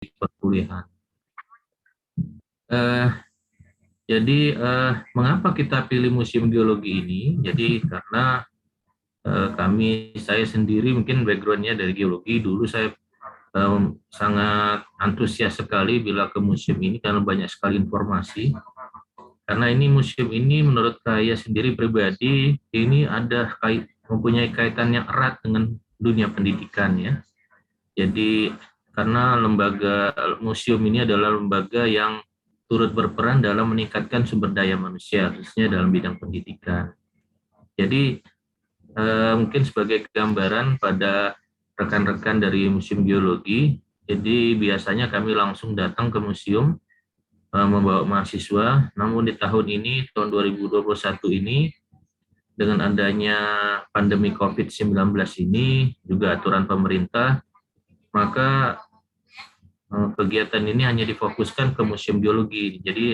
perkuliahan. Eh, Mengapa kita pilih Museum Geologi ini? Jadi karena saya sendiri mungkin backgroundnya dari geologi. Dulu saya sangat antusias sekali bila ke museum ini karena banyak sekali informasi. Karena ini museum ini menurut saya sendiri pribadi ini mempunyai kaitan yang erat dengan dunia pendidikan ya. Jadi karena lembaga museum ini adalah lembaga yang turut berperan dalam meningkatkan sumber daya manusia, khususnya dalam bidang pendidikan. Jadi mungkin sebagai gambaran pada rekan-rekan dari Museum Geologi, jadi biasanya kami langsung datang ke museum membawa mahasiswa, namun di tahun ini, tahun 2021 ini, dengan adanya pandemi COVID-19 ini, juga aturan pemerintah, maka kegiatan ini hanya difokuskan ke Museum Geologi. Jadi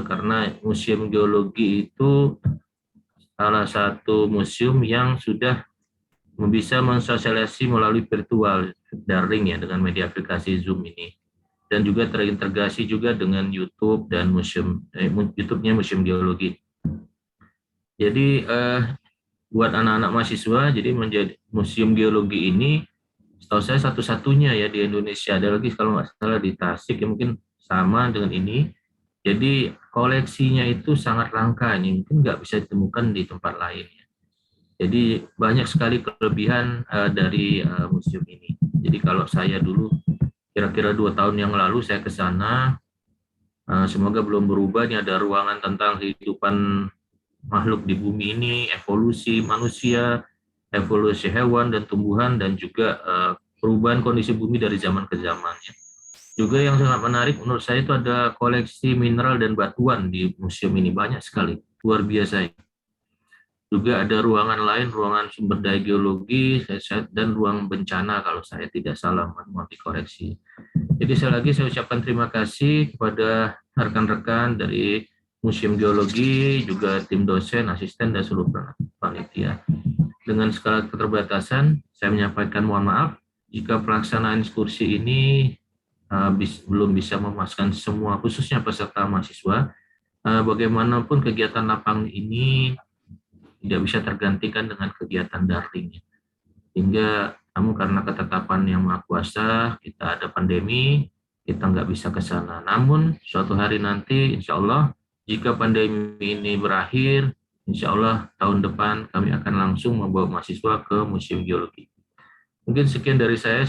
karena Museum Geologi itu salah satu museum yang sudah bisa mensosialisasi melalui virtual daring ya dengan media aplikasi Zoom ini, dan juga terintegrasi juga dengan YouTube dan YouTube-nya Museum Geologi. Jadi buat anak-anak mahasiswa, jadi menjadi Museum Geologi ini setahu saya satu-satunya ya di Indonesia. Ada lagi kalau nggak salah di Tasik yang mungkin sama dengan ini. Jadi koleksinya itu sangat langka, ini mungkin nggak bisa ditemukan di tempat lain. Jadi banyak sekali kelebihan dari museum ini. Jadi kalau saya dulu kira-kira 2 tahun yang lalu saya ke sana, semoga belum berubah. Ini ada ruangan tentang kehidupan makhluk di bumi ini, evolusi manusia, evolusi hewan dan tumbuhan, dan juga perubahan kondisi bumi dari zaman ke zaman. Juga yang sangat menarik menurut saya itu ada koleksi mineral dan batuan di museum ini, banyak sekali, luar biasa. Juga ada ruangan lain, ruangan sumber daya geologi dan ruang bencana kalau saya tidak salah, mohon dikoreksi. Jadi sekali lagi saya ucapkan terima kasih kepada rekan-rekan dari Museum Geologi, juga tim dosen, asisten, dan seluruh panitia. Dengan segala keterbatasan, saya menyampaikan mohon maaf jika pelaksanaan ekskursi ini belum bisa memuaskan semua, khususnya peserta mahasiswa. Bagaimanapun kegiatan lapangan ini tidak bisa tergantikan dengan kegiatan daring. Hingga namun karena ketetapan yang Maha Kuasa, kita ada pandemi, kita nggak bisa ke sana. Namun suatu hari nanti, insya Allah, jika pandemi ini berakhir, insya Allah tahun depan kami akan langsung membawa mahasiswa ke Museum Geologi. Mungkin sekian dari saya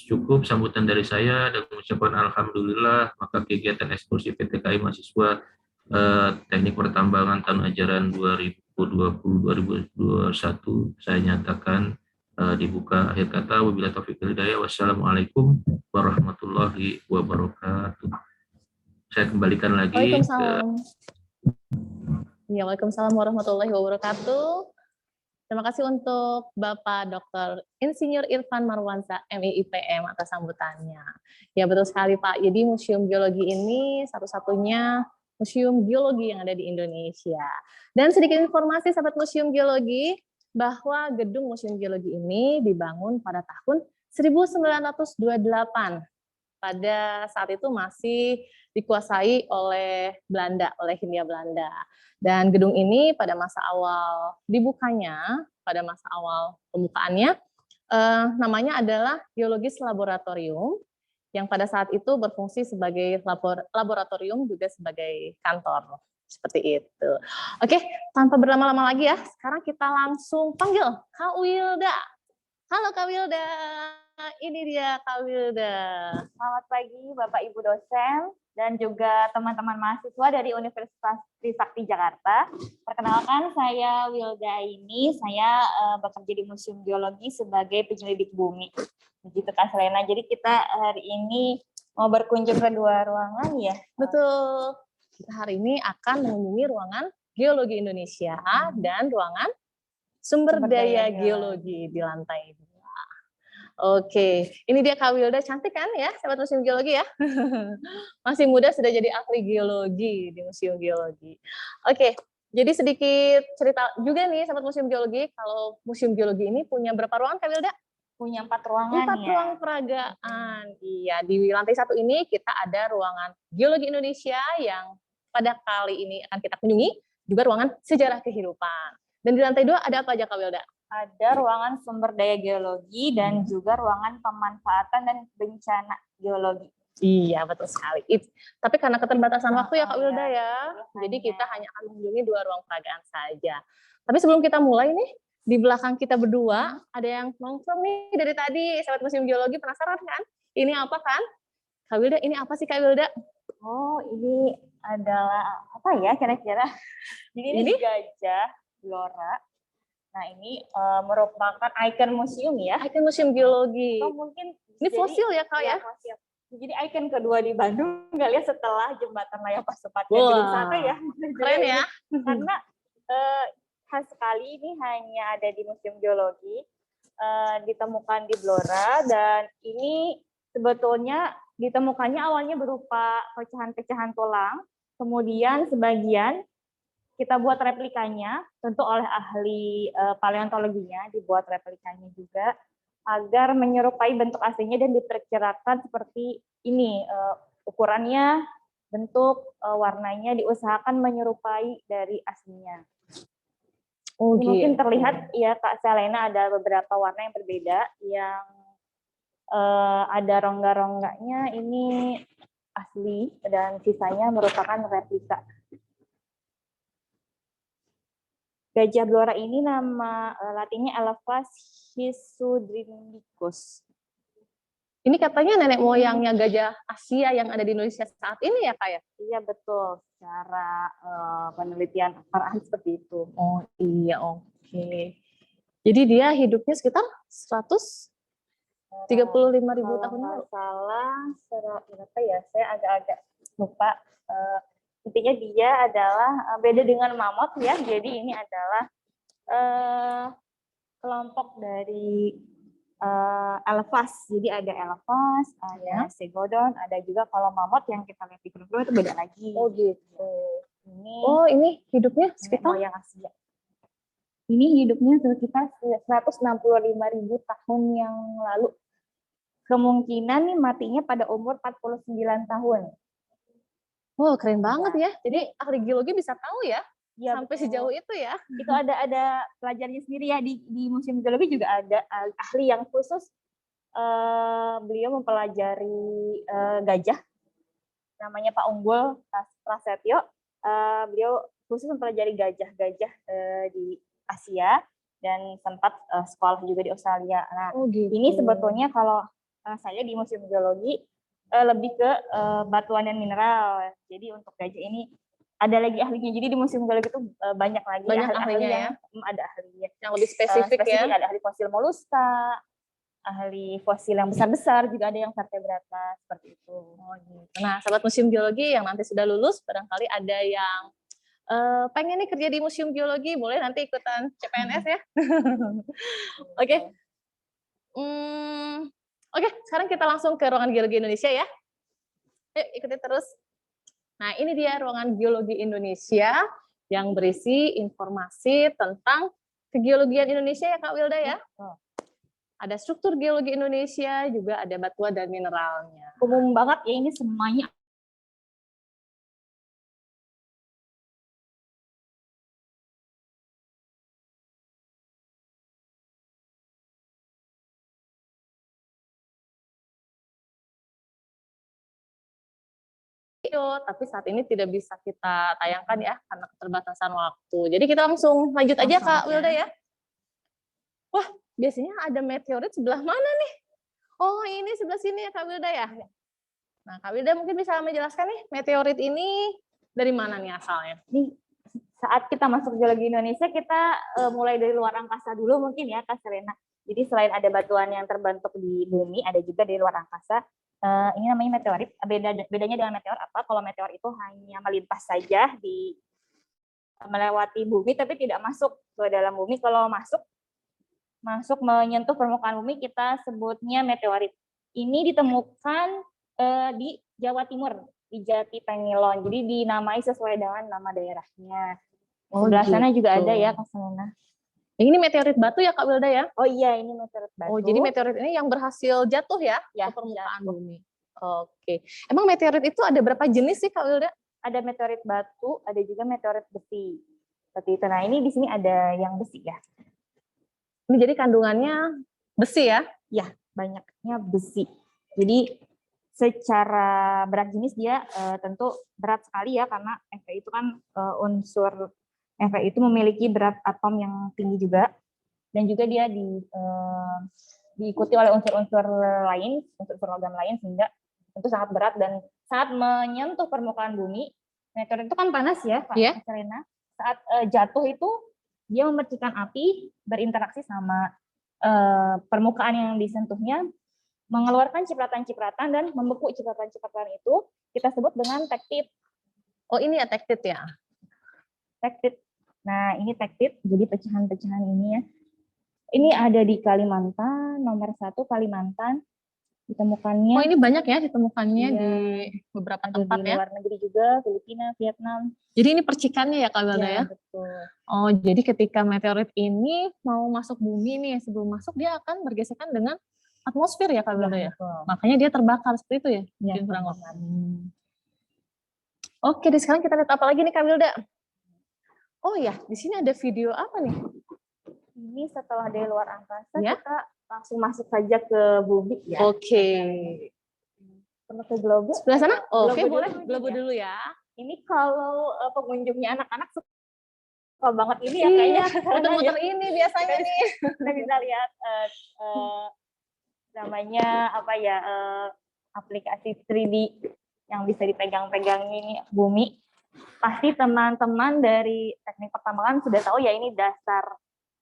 cukup sambutan dari saya dan mengucapkan Alhamdulillah, maka kegiatan ekskursi PTKI mahasiswa Teknik Pertambangan tahun ajaran 2020-2021 saya nyatakan dibuka. Akhir kata, wabillahi taufiq wal hidayah. Wassalamualaikum warahmatullahi wabarakatuh. Saya kembalikan lagi ke... Ya, Waalaikumsalam warahmatullahi wabarakatuh. Terima kasih untuk Bapak Dr. Insinyur Irfan Marwansa, MIIPM atas sambutannya. Ya, betul sekali Pak. Jadi Museum Geologi ini satu-satunya museum geologi yang ada di Indonesia. Dan sedikit informasi sahabat Museum Geologi, bahwa gedung Museum Geologi ini dibangun pada tahun 1928. Pada saat itu masih dikuasai oleh Belanda, oleh Hindia Belanda. Dan gedung ini pada masa awal dibukanya, pada masa awal pembukaannya, namanya adalah Geologis Laboratorium, yang pada saat itu berfungsi sebagai laboratorium juga sebagai kantor. Seperti itu. Oke, tanpa berlama-lama lagi ya, sekarang kita langsung panggil Kak Wilda. Halo Kak Wilda, ini dia Kak Wilda. Selamat pagi Bapak Ibu dosen dan juga teman-teman mahasiswa dari Universitas Trisakti Jakarta. Perkenalkan, saya Wilda ini, saya bekerja di Museum Geologi sebagai penyelidik bumi. Begitu Kak Selena, jadi kita hari ini mau berkunjung ke dua ruangan ya? Betul, kita hari ini akan mengunjungi ruangan Geologi Indonesia dan ruangan Sumber Daya Geologi di lantai 2. Oke, ini dia Kak Wilda, cantik kan ya, sahabat Museum Geologi ya? Masih muda sudah jadi ahli geologi di Museum Geologi. Oke, jadi sedikit cerita juga nih sahabat Museum Geologi, kalau Museum Geologi ini punya berapa ruangan Kak Wilda? punya 4 ruangan 4 ya. ruang peragaan. Iya, di lantai 1 ini kita ada ruangan Geologi Indonesia yang pada kali ini akan kita kunjungi, juga ruangan Sejarah Kehidupan. Dan di lantai 2 ada apa aja Kak Wilda? Ada ruangan sumber daya geologi dan juga ruangan pemanfaatan dan bencana geologi. Iya, betul sekali. Tapi karena keterbatasan waktu ya Kak Wilda ya, jadi hanya- kita hanya akan mengunjungi 2 ruang peragaan saja. Tapi sebelum kita mulai nih, di belakang kita berdua ada yang nongkrong nih dari tadi, sahabat Museum Geologi, penasaran kan? Ini apa kan? Kak Wilda, ini apa sih Kak Wilda? Oh, ini adalah apa ya kira-kira? Jadi ini gajah Blora. Nah, ini merupakan ikon museum ya. Ikon Museum Geologi. Atau mungkin Ini fosil ya Kak ya? Fosil. Jadi ikon kedua di Bandung nggak lihat setelah jembatan layang Pasupati Wah, Gedung Sate ya. keren ya. Karena khas sekali ini hanya ada di Museum Geologi, ditemukan di Blora, dan ini sebetulnya ditemukannya awalnya berupa pecahan-pecahan tulang, kemudian sebagian kita buat replikanya, tentu oleh ahli paleontologinya dibuat replikanya juga, agar menyerupai bentuk aslinya dan diperkirakan seperti ini, ukurannya, bentuk, warnanya diusahakan menyerupai dari aslinya. Oh, ini mungkin terlihat ya Kak Selena ada beberapa warna yang berbeda, yang ada rongga-rongganya ini asli dan sisanya merupakan replika. Gajah Blora ini nama latinnya Elephas hisudrindicus. Ini katanya nenek moyangnya gajah Asia yang ada di Indonesia saat ini ya Kak ya? Iya betul, secara penelitian para ahli seperti itu. Oh iya, oke. Jadi dia hidupnya sekitar 135.000 tahun lalu. Salah, berapa ya? Saya agak-agak lupa. Intinya dia adalah beda dengan mamut ya. Jadi ini adalah kelompok dari Elephas. Jadi ada Elephas, ada Stegodon, ada juga kalau mamut yang kita lihat di video itu beda lagi. Oh gitu. Ini hidupnya sekitar moyang Asia. Ini hidupnya sekitar 165.000 tahun yang lalu. Kemungkinan nih matinya pada umur 49 tahun. Wow, keren banget ya. Jadi ahli geologi bisa tahu ya, sampai betul. sejauh itu ya. Itu ada pelajarnya sendiri ya di Museum Geologi juga ada ahli yang khusus beliau mempelajari gajah. Namanya Pak Unggul Prasetyo. Beliau khusus mempelajari gajah-gajah di Asia dan sempat sekolah juga di Australia. Nah, gitu. Ini sebetulnya kalau saya di Museum Geologi lebih ke batuan dan mineral. Jadi untuk gajah ini ada lagi ahlinya. Jadi di Museum Geologi itu banyak lagi ahli-ahli ya. Ada ahlinya. Yang lebih spesifik ya. Ada ahli fosil moluska, ahli fosil yang besar-besar, juga ada yang vertebrata seperti itu. Oh, gitu. Nah, sahabat Museum Geologi yang nanti sudah lulus, barangkali ada yang pengen nih kerja di Museum Geologi, boleh nanti ikutan CPNS ya. Oke. Oke, sekarang kita langsung ke ruangan Geologi Indonesia ya. Yuk, ikuti terus. Nah, ini dia ruangan Geologi Indonesia yang berisi informasi tentang kegeologian Indonesia ya Kak Wilda ya. Ada struktur geologi Indonesia, juga ada batuan dan mineralnya. Umum banget ya ini semuanya. Tapi saat ini tidak bisa kita tayangkan ya karena keterbatasan waktu. Jadi kita langsung lanjut aja Kak Wilda ya. Wah, biasanya ada meteorit sebelah mana nih? Oh, ini sebelah sini ya Kak Wilda ya. Nah, Kak Wilda mungkin bisa menjelaskan nih meteorit ini dari mana nih asalnya? Nih, saat kita masuk geologi Indonesia kita mulai dari luar angkasa dulu mungkin ya Kak Selena. Jadi selain ada batuan yang terbentuk di bumi, ada juga dari luar angkasa. Ini namanya meteorit. Bedanya dengan meteor apa? Kalau meteor itu hanya melintas saja melewati bumi, tapi tidak masuk ke dalam bumi. Kalau masuk menyentuh permukaan bumi, kita sebutnya meteorit. Ini ditemukan di Jawa Timur, di Jati Pengilon. Jadi dinamai sesuai dengan nama daerahnya. Sebelah sana juga ada ya Kak Selena. Yang ini meteorit batu ya Kak Wilda ya? Oh iya, ini meteorit batu. Oh, jadi meteorit ini yang berhasil jatuh ya, Ya, ke permukaan jatuh. bumi. Oke. Emang meteorit itu ada berapa jenis sih Kak Wilda? Ada meteorit batu, ada juga meteorit besi. Seperti itu. Nah, ini di sini ada yang besi ya. Ini jadi kandungannya besi ya? Ya, banyaknya besi. Jadi secara berat jenis dia tentu berat sekali ya, karena Fe itu kan unsur Fe itu memiliki berat atom yang tinggi juga, dan juga dia diikuti oleh unsur-unsur lain, unsur-unsur logam lain, sehingga tentu sangat berat, dan saat menyentuh permukaan bumi, meteorit itu kan panas ya, Kak Iya. Selena. Saat jatuh itu dia memercikan api, berinteraksi sama permukaan yang disentuhnya, mengeluarkan cipratan-cipratan dan membeku cipratan-cipratan itu, kita sebut dengan tektit. Oh, ini ya tektit ya? Tektit. Nah, ini tektit, jadi pecahan-pecahan ini ya. Ini ada di Kalimantan, nomor 1 Kalimantan, ditemukannya. Oh, ini banyak ya ditemukannya Iya, di beberapa ada tempat di ya? luar negeri juga, Filipina, Vietnam. Jadi ini percikannya ya Kak Wilda ya? Betul. Oh, jadi ketika meteorit ini mau masuk bumi nih, sebelum masuk dia akan bergesekan dengan atmosfer ya Kak Wilda ya? Betul. Makanya dia terbakar seperti itu ya? Ya, Mungkin kurang lebih. terbakar. Oke, di sekarang kita lihat apa lagi nih Kak Wilda? Oh ya, di sini ada video apa nih? Ini setelah dari luar angkasa, Ya. kita langsung masuk saja ke bumi ya. Oke. Perlu ke globus. Sebelah sana? Globo Oke, dulu boleh. mungkin Globo ya. dulu ya. Ini kalau pengunjungnya anak-anak suka banget ini ya Iya, kayaknya. muter-muter ini biasanya nih. Kita bisa lihat namanya apa ya, aplikasi 3D yang bisa dipegang-pegang ini bumi. Pasti teman-teman dari teknik pertambangan sudah tahu ya, ini dasar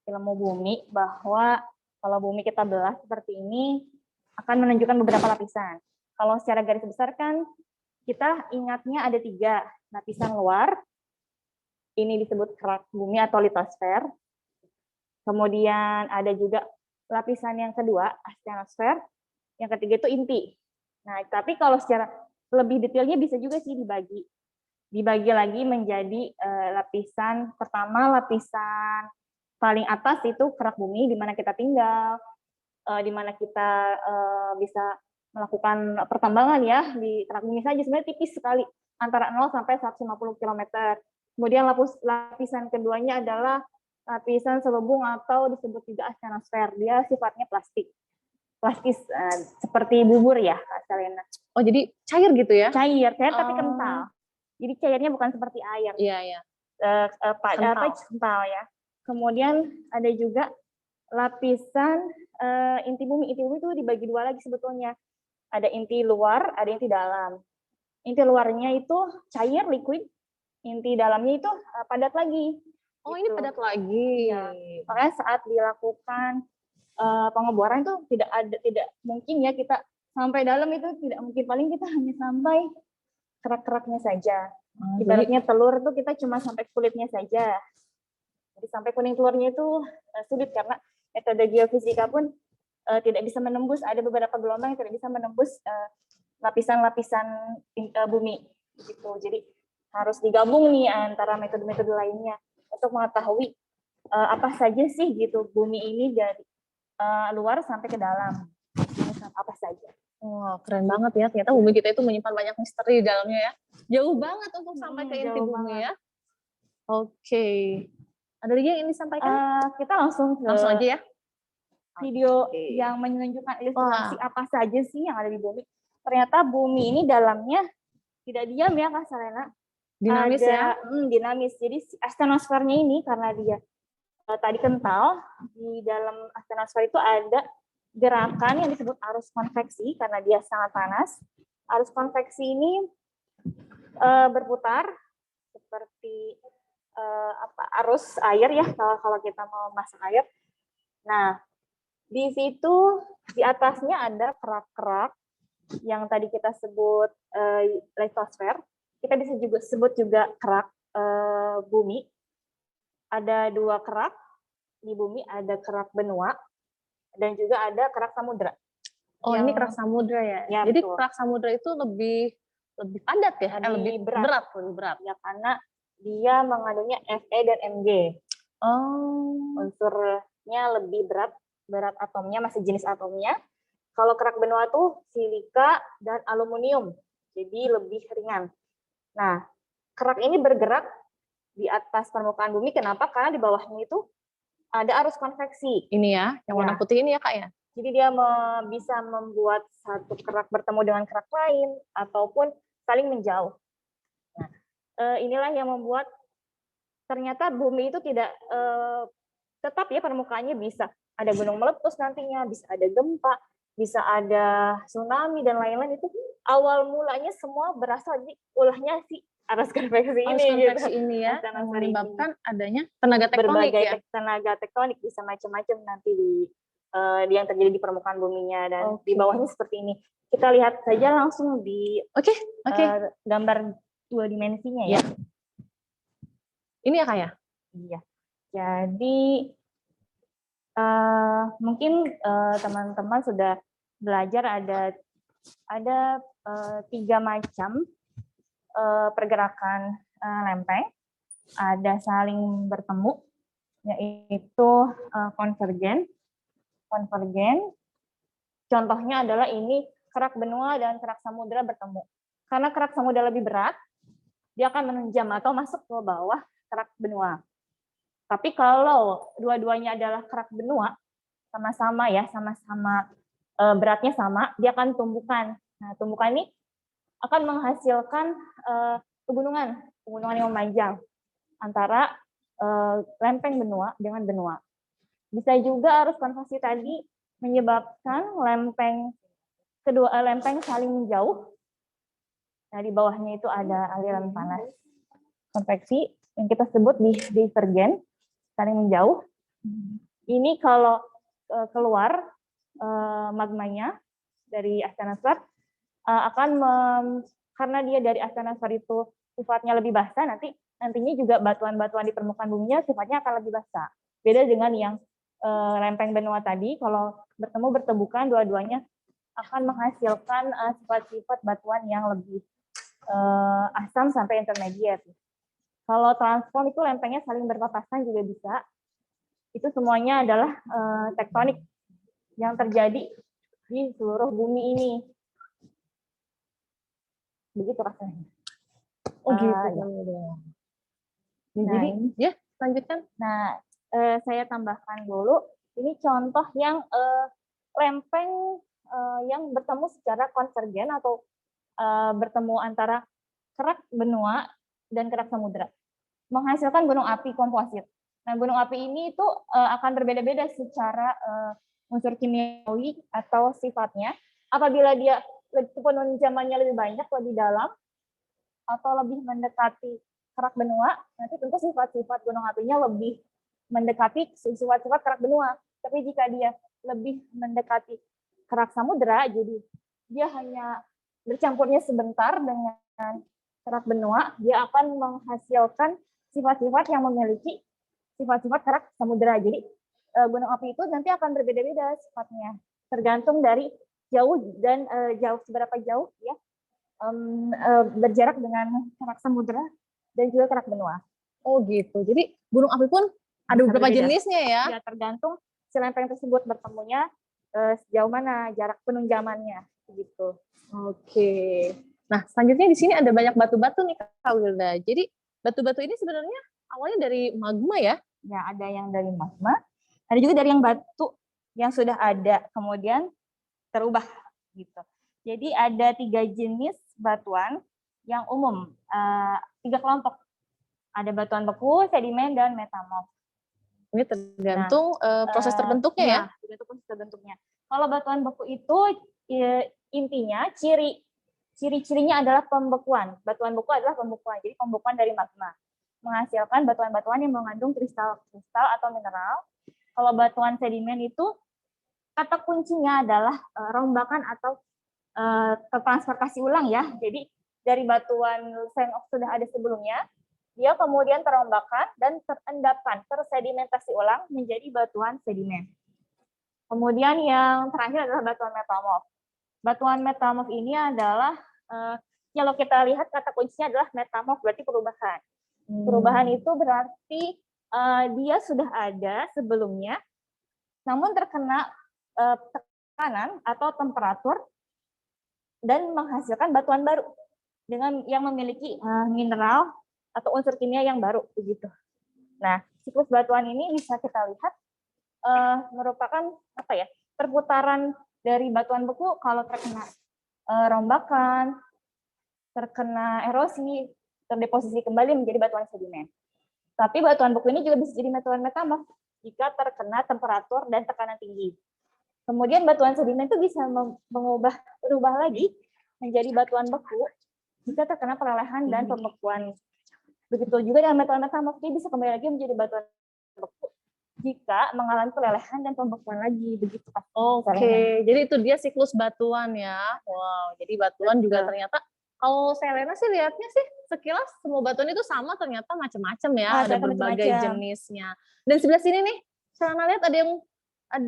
ilmu bumi, bahwa kalau bumi kita belah seperti ini akan menunjukkan beberapa lapisan. Kalau secara garis besar kan kita ingatnya ada 3, lapisan luar, ini disebut kerak bumi atau litosfer. Kemudian ada juga lapisan yang kedua, astenosfer. Yang ketiga itu inti. Nah, tapi kalau secara lebih detailnya bisa juga sih dibagi lagi menjadi lapisan pertama, lapisan paling atas itu kerak bumi, di mana kita tinggal, di mana kita bisa melakukan pertambangan ya, di kerak bumi saja sebenarnya tipis sekali, antara 0 sampai 150 km. Kemudian lapisan keduanya adalah lapisan selubung atau disebut juga astenosfer. Dia sifatnya plastis seperti bubur ya, Kak Selena. Oh, jadi cair gitu ya? Cair tapi kental. Jadi cairnya bukan seperti air. Iya, iya. Kental ya. Kemudian ada juga lapisan inti bumi. Inti bumi itu dibagi 2 lagi sebetulnya. Ada inti luar, ada inti dalam. Inti luarnya itu cair, liquid. Inti dalamnya itu padat lagi. Oh, gitu. ini padat lagi. Ya. Makanya saat dilakukan pengeboran itu tidak mungkin ya kita sampai dalam, itu tidak mungkin, paling kita hanya sampai kerak-keraknya saja. Ibaratnya telur tuh kita cuma sampai kulitnya saja. Jadi sampai kuning telurnya itu sulit, karena metode geofisika pun tidak bisa menembus, ada beberapa gelombang yang tidak bisa menembus lapisan-lapisan bumi gitu. Jadi harus digabung nih antara metode-metode lainnya untuk mengetahui apa saja sih gitu bumi ini dari luar sampai ke dalam, apa saja. Wah, keren banget ya. Ternyata bumi kita itu menyimpan banyak misteri di dalamnya ya. Jauh banget untuk sampai ke inti bumi ya. Oke. Ada lagi yang ingin disampaikan? Kita langsung aja ya. Video yang menunjukkan ilustrasi apa saja sih yang ada di bumi. Ternyata bumi ini dalamnya tidak diam ya, Kak Selena. Dinamis ya. Dinamis. Jadi astenosfernya ini karena dia tadi kental, di dalam astenosfer itu ada gerakan yang disebut arus konveksi karena dia sangat panas. Arus konveksi ini berputar seperti arus air ya, kalau kita mau masak air. Nah, di situ di atasnya ada kerak-kerak yang tadi kita sebut litosfer. Kita bisa juga sebut juga kerak bumi. Ada 2 kerak di bumi, ada kerak benua dan juga ada kerak samudra. Oh, ini kerak samudra ya. Jadi betul. Kerak samudra itu lebih padat ya, lebih berat. Ya, karena dia mengandungnya Fe dan Mg. Oh, Unsurnya lebih berat atomnya, masih jenis atomnya. Kalau kerak benua tuh silika dan aluminium, jadi lebih ringan. Nah, kerak ini bergerak di atas permukaan bumi. Kenapa? Karena di bawahnya itu ada arus konveksi. ini ya, yang warna Ya. putih ini ya Kak ya? Jadi dia bisa membuat satu kerak bertemu dengan kerak lain ataupun saling menjauh. Nah, inilah yang membuat ternyata bumi itu tidak tetap ya permukaannya bisa ada gunung meletus nantinya, bisa ada gempa, bisa ada tsunami dan lain-lain. Itu awal mulanya semua berasal dari ulahnya si arus konveksi Arus ini konveksi gitu. ini ya, Tanah yang sari ini. menyebabkan adanya tenaga tektonik Berbagai ya. tenaga tektonik bisa macam-macam nanti di yang terjadi di permukaan buminya dan di Oke. bawahnya seperti ini. Kita lihat saja langsung di Oke. gambar 2 dimensinya ya. Ini ya Kak ya? Iya. Jadi mungkin teman-teman sudah belajar ada 3 macam pergerakan lempeng. Ada saling bertemu, yaitu konvergen. Contohnya adalah ini kerak benua dan kerak samudera bertemu. Karena kerak samudera lebih berat, dia akan menunjam atau masuk ke bawah kerak benua. Tapi kalau dua-duanya adalah kerak benua, sama-sama beratnya sama, dia akan tumbukan. Nah, tumbukan ini akan menghasilkan pegunungan yang memanjang antara lempeng benua dengan benua. Bisa juga arus konveksi tadi menyebabkan lempeng saling menjauh. Nah, di bawahnya itu ada aliran panas konveksi yang kita sebut divergen, saling menjauh. Ini kalau keluar magmanya dari astenosfer karena dia dari astenosfer itu sifatnya lebih basah, nantinya juga batuan-batuan di permukaan buminya sifatnya akan lebih basah. Beda dengan yang lempeng benua tadi, kalau bertemukan dua-duanya akan menghasilkan sifat-sifat batuan yang lebih asam sampai intermediate. Kalau transform itu lempengnya saling berpapasan juga bisa. Itu semuanya adalah tektonik yang terjadi di seluruh bumi ini. Begitu rasanya. Oh gitu. Nah, Jadi ya lanjutkan. Nah, saya tambahkan dulu. Ini contoh yang lempeng yang bertemu secara konvergen atau bertemu antara kerak benua dan kerak samudera, menghasilkan gunung api komposit. Nah, gunung api ini itu akan berbeda-beda secara unsur kimiawi atau sifatnya. Apabila dia penunjamannya lebih banyak, lebih dalam, atau lebih mendekati kerak benua, nanti tentu sifat-sifat gunung apinya lebih mendekati sifat-sifat kerak benua. Tapi jika dia lebih mendekati kerak samudera, jadi dia hanya bercampurnya sebentar dengan kerak benua, dia akan menghasilkan sifat-sifat yang memiliki sifat-sifat kerak samudera. Jadi gunung api itu nanti akan berbeda-beda sifatnya, tergantung dari jauh dan seberapa jauh ya berjarak dengan kerak samudera dan juga kerak benua. Oh gitu. Jadi gunung api pun ada beberapa jenisnya ya? Ya, tergantung si lempeng tersebut bertemunya sejauh mana jarak penunjamannya gitu. Oke. Nah, selanjutnya di sini ada banyak batu-batu nih Kak Wilda. Jadi batu-batu ini sebenarnya awalnya dari magma ya? Ya, ada yang dari magma, ada juga dari yang batu yang sudah ada kemudian terubah gitu. Jadi ada 3 jenis batuan yang umum, 3 kelompok. Ada batuan beku, sedimen, dan metamorf. Ini tergantung proses terbentuknya ya? Tergantung proses terbentuknya. Kalau batuan beku itu intinya ciri-cirinya adalah pembekuan. Batuan beku adalah pembekuan, jadi pembekuan dari magma menghasilkan batuan-batuan yang mengandung kristal-kristal atau mineral. Kalau batuan sedimen itu kata kuncinya adalah rombakan atau tertransportasi ulang ya. Jadi dari batuan sand sudah ada sebelumnya, dia kemudian terombakan dan tersedimentasi ulang menjadi batuan sedimen. Kemudian yang terakhir adalah batuan metamorf. Batuan metamorf ini adalah kalau kita lihat kata kuncinya adalah metamorf, berarti perubahan. Perubahan itu berarti dia sudah ada sebelumnya, namun terkena tekanan atau temperatur dan menghasilkan batuan baru dengan yang memiliki mineral atau unsur kimia yang baru begitu. Nah, siklus batuan ini bisa kita lihat merupakan apa ya, perputaran dari batuan beku kalau terkena rombakan, terkena erosi, terdeposisi kembali menjadi batuan sedimen. Tapi batuan beku ini juga bisa jadi batuan metamorf jika terkena temperatur dan tekanan tinggi. Kemudian batuan sedimen itu bisa berubah lagi menjadi batuan beku jika terkena perelehan dan pembekuan. Begitu juga dengan batuan metamorf, dia bisa kembali lagi menjadi batuan beku jika mengalami perelehan dan pembekuan lagi. Begitu. Oke, jadi itu dia siklus batuan ya. Wow, jadi batuan juga ternyata kalau Selena sih lihatnya sih sekilas semua batuan itu sama, ternyata macam-macam ya, ada berbagai jenisnya. Dan sebelah sini nih, Selena lihat ada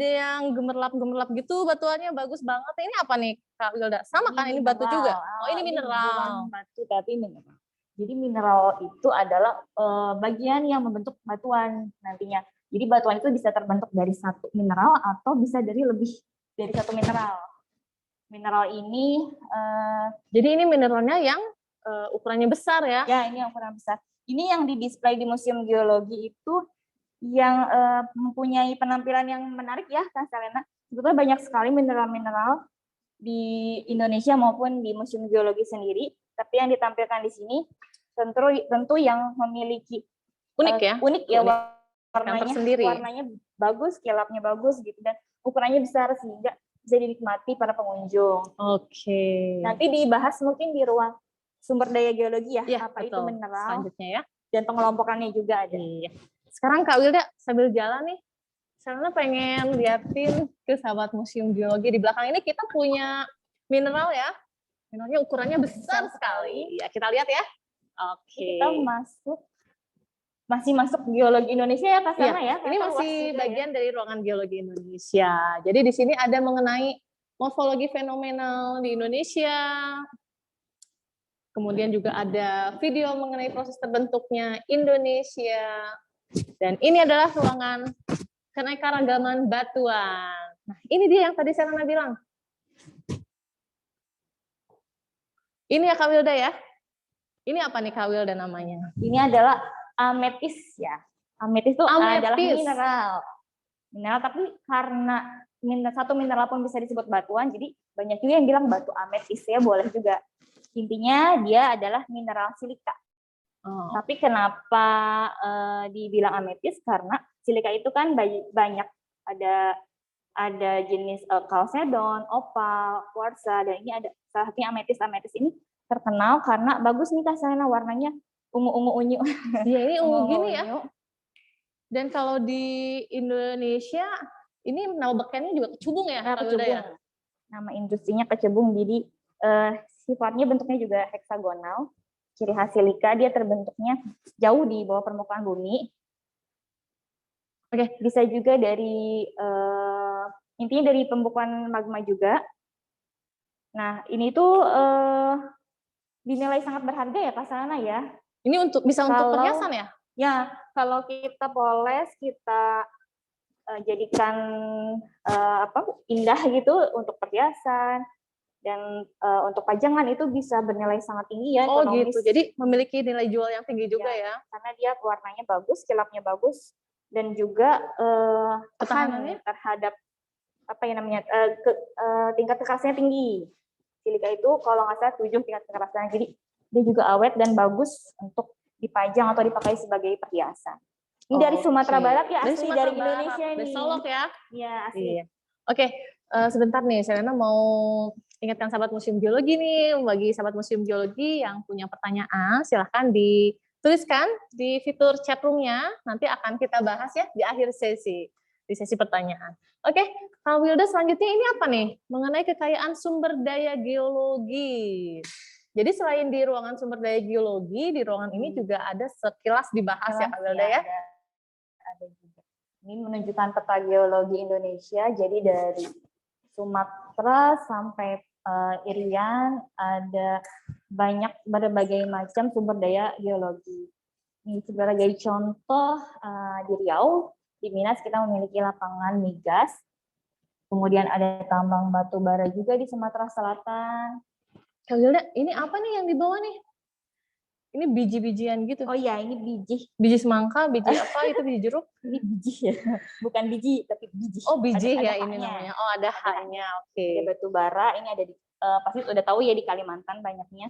yang gemerlap-gemerlap gitu, batuannya bagus banget. Ini apa nih, Kak Wilda? Sama kan ini batu juga? Oh, ini mineral. Bukan batu tapi mineral. Jadi mineral itu adalah bagian yang membentuk batuan nantinya. Jadi batuan itu bisa terbentuk dari satu mineral atau bisa dari lebih dari satu mineral. Mineral ini, jadi ini mineralnya yang ukurannya besar ya? Ya, ini yang ukuran besar. Ini yang di-display di Museum Geologi itu yang mempunyai penampilan yang menarik ya, Kak Selena. Sebetulnya banyak sekali mineral-mineral di Indonesia maupun di Museum Geologi sendiri. Tapi yang ditampilkan di sini tentu yang memiliki unik ya, warnanya bagus, kilapnya bagus gitu, dan ukurannya besar sehingga bisa dinikmati para pengunjung. Oke. Nanti dibahas mungkin di ruang sumber daya geologi ya, apa betul. itu mineral. Selanjutnya ya. Dan pengelompokannya juga ada. Iya. Sekarang Kak Wilda sambil jalan nih, Selena pengen liatin ke sahabat Museum Geologi. Di belakang ini kita punya mineral ya. Mineralnya ukurannya besar sekali. Ya, kita lihat ya. Oke. Kita masih masuk geologi Indonesia ya Kak Selena ya. Ini masih bagian dari ruangan geologi Indonesia. Jadi di sini ada mengenai morfologi fenomenal di Indonesia. Kemudian juga ada video mengenai proses terbentuknya Indonesia. Dan ini adalah ruangan keanekaragaman batuan. Nah, ini dia yang tadi Selena bilang. Ini ya Kak Wilda ya. Ini apa nih Kak Wilda namanya? Ini adalah ametis ya. Ametis itu adalah mineral. Mineral, tapi karena satu mineral pun bisa disebut batuan, jadi banyak juga yang bilang batu ametis ya, boleh juga. Intinya dia adalah mineral silika. Tapi kenapa dibilang ametis? Karena silika itu kan banyak, ada jenis kalsedon, opal, kuarsa, dan ini ada salah satunya ametis. Ametis ini terkenal karena bagus nih Kak Selena, warnanya ungu-ungu. Iya, ini ungu gini ya. Dan kalau di Indonesia ini nama bekennya juga kecubung ya, kecubung. Ya? Nama industrinya kecubung, jadi sifatnya bentuknya juga heksagonal. Ciri khas silika dia terbentuknya jauh di bawah permukaan bumi. Oke, bisa juga dari intinya dari pembekuan magma juga. Nah, ini tuh dinilai sangat berharga ya Kak Selena ya. Ini untuk untuk perhiasan ya? Ya, kalau kita poles, kita jadikan indah gitu untuk perhiasan. Dan untuk pajangan itu bisa bernilai sangat tinggi ya. Oh ekonomis. Gitu, jadi memiliki nilai jual yang tinggi juga ya? Karena dia warnanya bagus, kilapnya bagus, dan juga ketahanannya terhadap tingkat kekerasannya tinggi. Silika itu kalau nggak salah 7 tingkat kekerasan, jadi dia juga awet dan bagus untuk dipajang atau dipakai sebagai perhiasan. Ini dari Sumatera Barat ya, asli dari Indonesia ini. Dari Solok ya? Iya, asli. Iya. Oke, sebentar nih, Selena mau ingatkan sahabat Museum Geologi nih, bagi sahabat Museum Geologi yang punya pertanyaan, silahkan dituliskan di fitur chatroom-nya, nanti akan kita bahas ya di akhir sesi, di sesi pertanyaan. Oke, Kak Wilda selanjutnya ini apa nih? Mengenai kekayaan sumber daya geologi. Jadi selain di ruangan sumber daya geologi, di ruangan ini juga ada sekilas dibahas ya Kak Wilda ya? Ada juga. Ini menunjukkan peta geologi Indonesia, jadi dari Sumatera sampai Irian ada banyak berbagai macam sumber daya geologi. Ini sebagai contoh di Riau, di Minas kita memiliki lapangan migas. Kemudian ada tambang batu bara juga di Sumatera Selatan. Kak Wilda, ini apa nih yang di bawah nih? Ini biji-bijian gitu. Oh iya, ini biji. Biji semangka, biji apa itu, biji jeruk? Ini biji ya, bukan biji tapi biji. Oh biji ada ya ini H-nya. namanya. Oh ada H-nya, oke. Ada batu bara, ini ada di pasti udah tahu ya di Kalimantan banyaknya.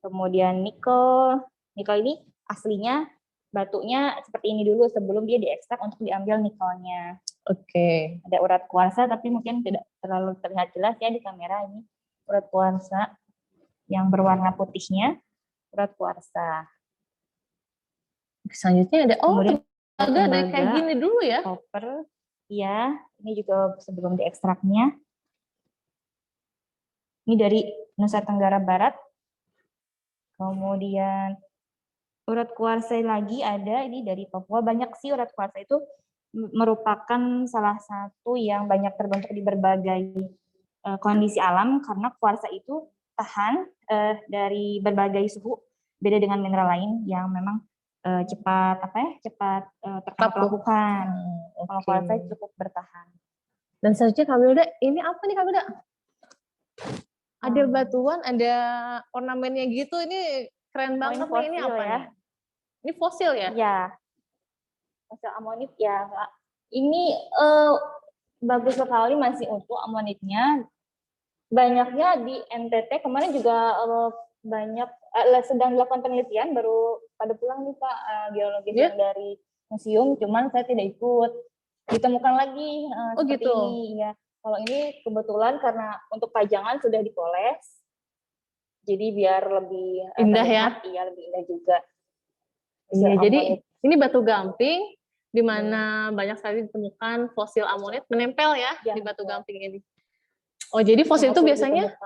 Kemudian nikel ini aslinya batunya seperti ini dulu sebelum dia diekstrak untuk diambil nikelnya. Oke. Ada urat kuarsa tapi mungkin tidak terlalu terlihat jelas ya di kamera ini. Urat kuarsa yang berwarna putihnya, urat kuarsa. Selanjutnya ada Kemudian ada kayak gini dulu ya. Koper, ya, ini juga sebelum diekstraknya. Ini dari Nusa Tenggara Barat. Kemudian urat kuarsa lagi ada, ini dari Papua. Banyak sih urat kuarsa itu merupakan salah satu yang banyak terbentuk di berbagai kondisi alam karena kuarsa itu tahan dari berbagai suhu, beda dengan mineral lain yang memang cepat terkena pelapukan. Kalau kuarsa cukup bertahan. Dan selanjutnya Kak Wilda, ini apa nih Kak Wilda? Ada batuan, ada ornamennya gitu, ini keren banget nih. Ini apa ya? Nih? Ini fosil ya? Ya, fosil amonit ya Kak. Ini bagus sekali masih utuh amonitnya. Banyaknya di NTT, kemarin juga banyak sedang dilakukan penelitian, baru pada pulang nih Pak geologis yang dari museum, cuman saya tidak ikut. Ditemukan lagi seperti gitu. Ini ya. Kalau ini kebetulan karena untuk pajangan sudah dipoles, jadi biar lebih indah terlihat, ya? Iya lebih indah juga. Iya, jadi ini batu gamping di mana banyak sekali ditemukan fosil amonit menempel ya di batu gamping ini. Oh jadi fosil itu biasanya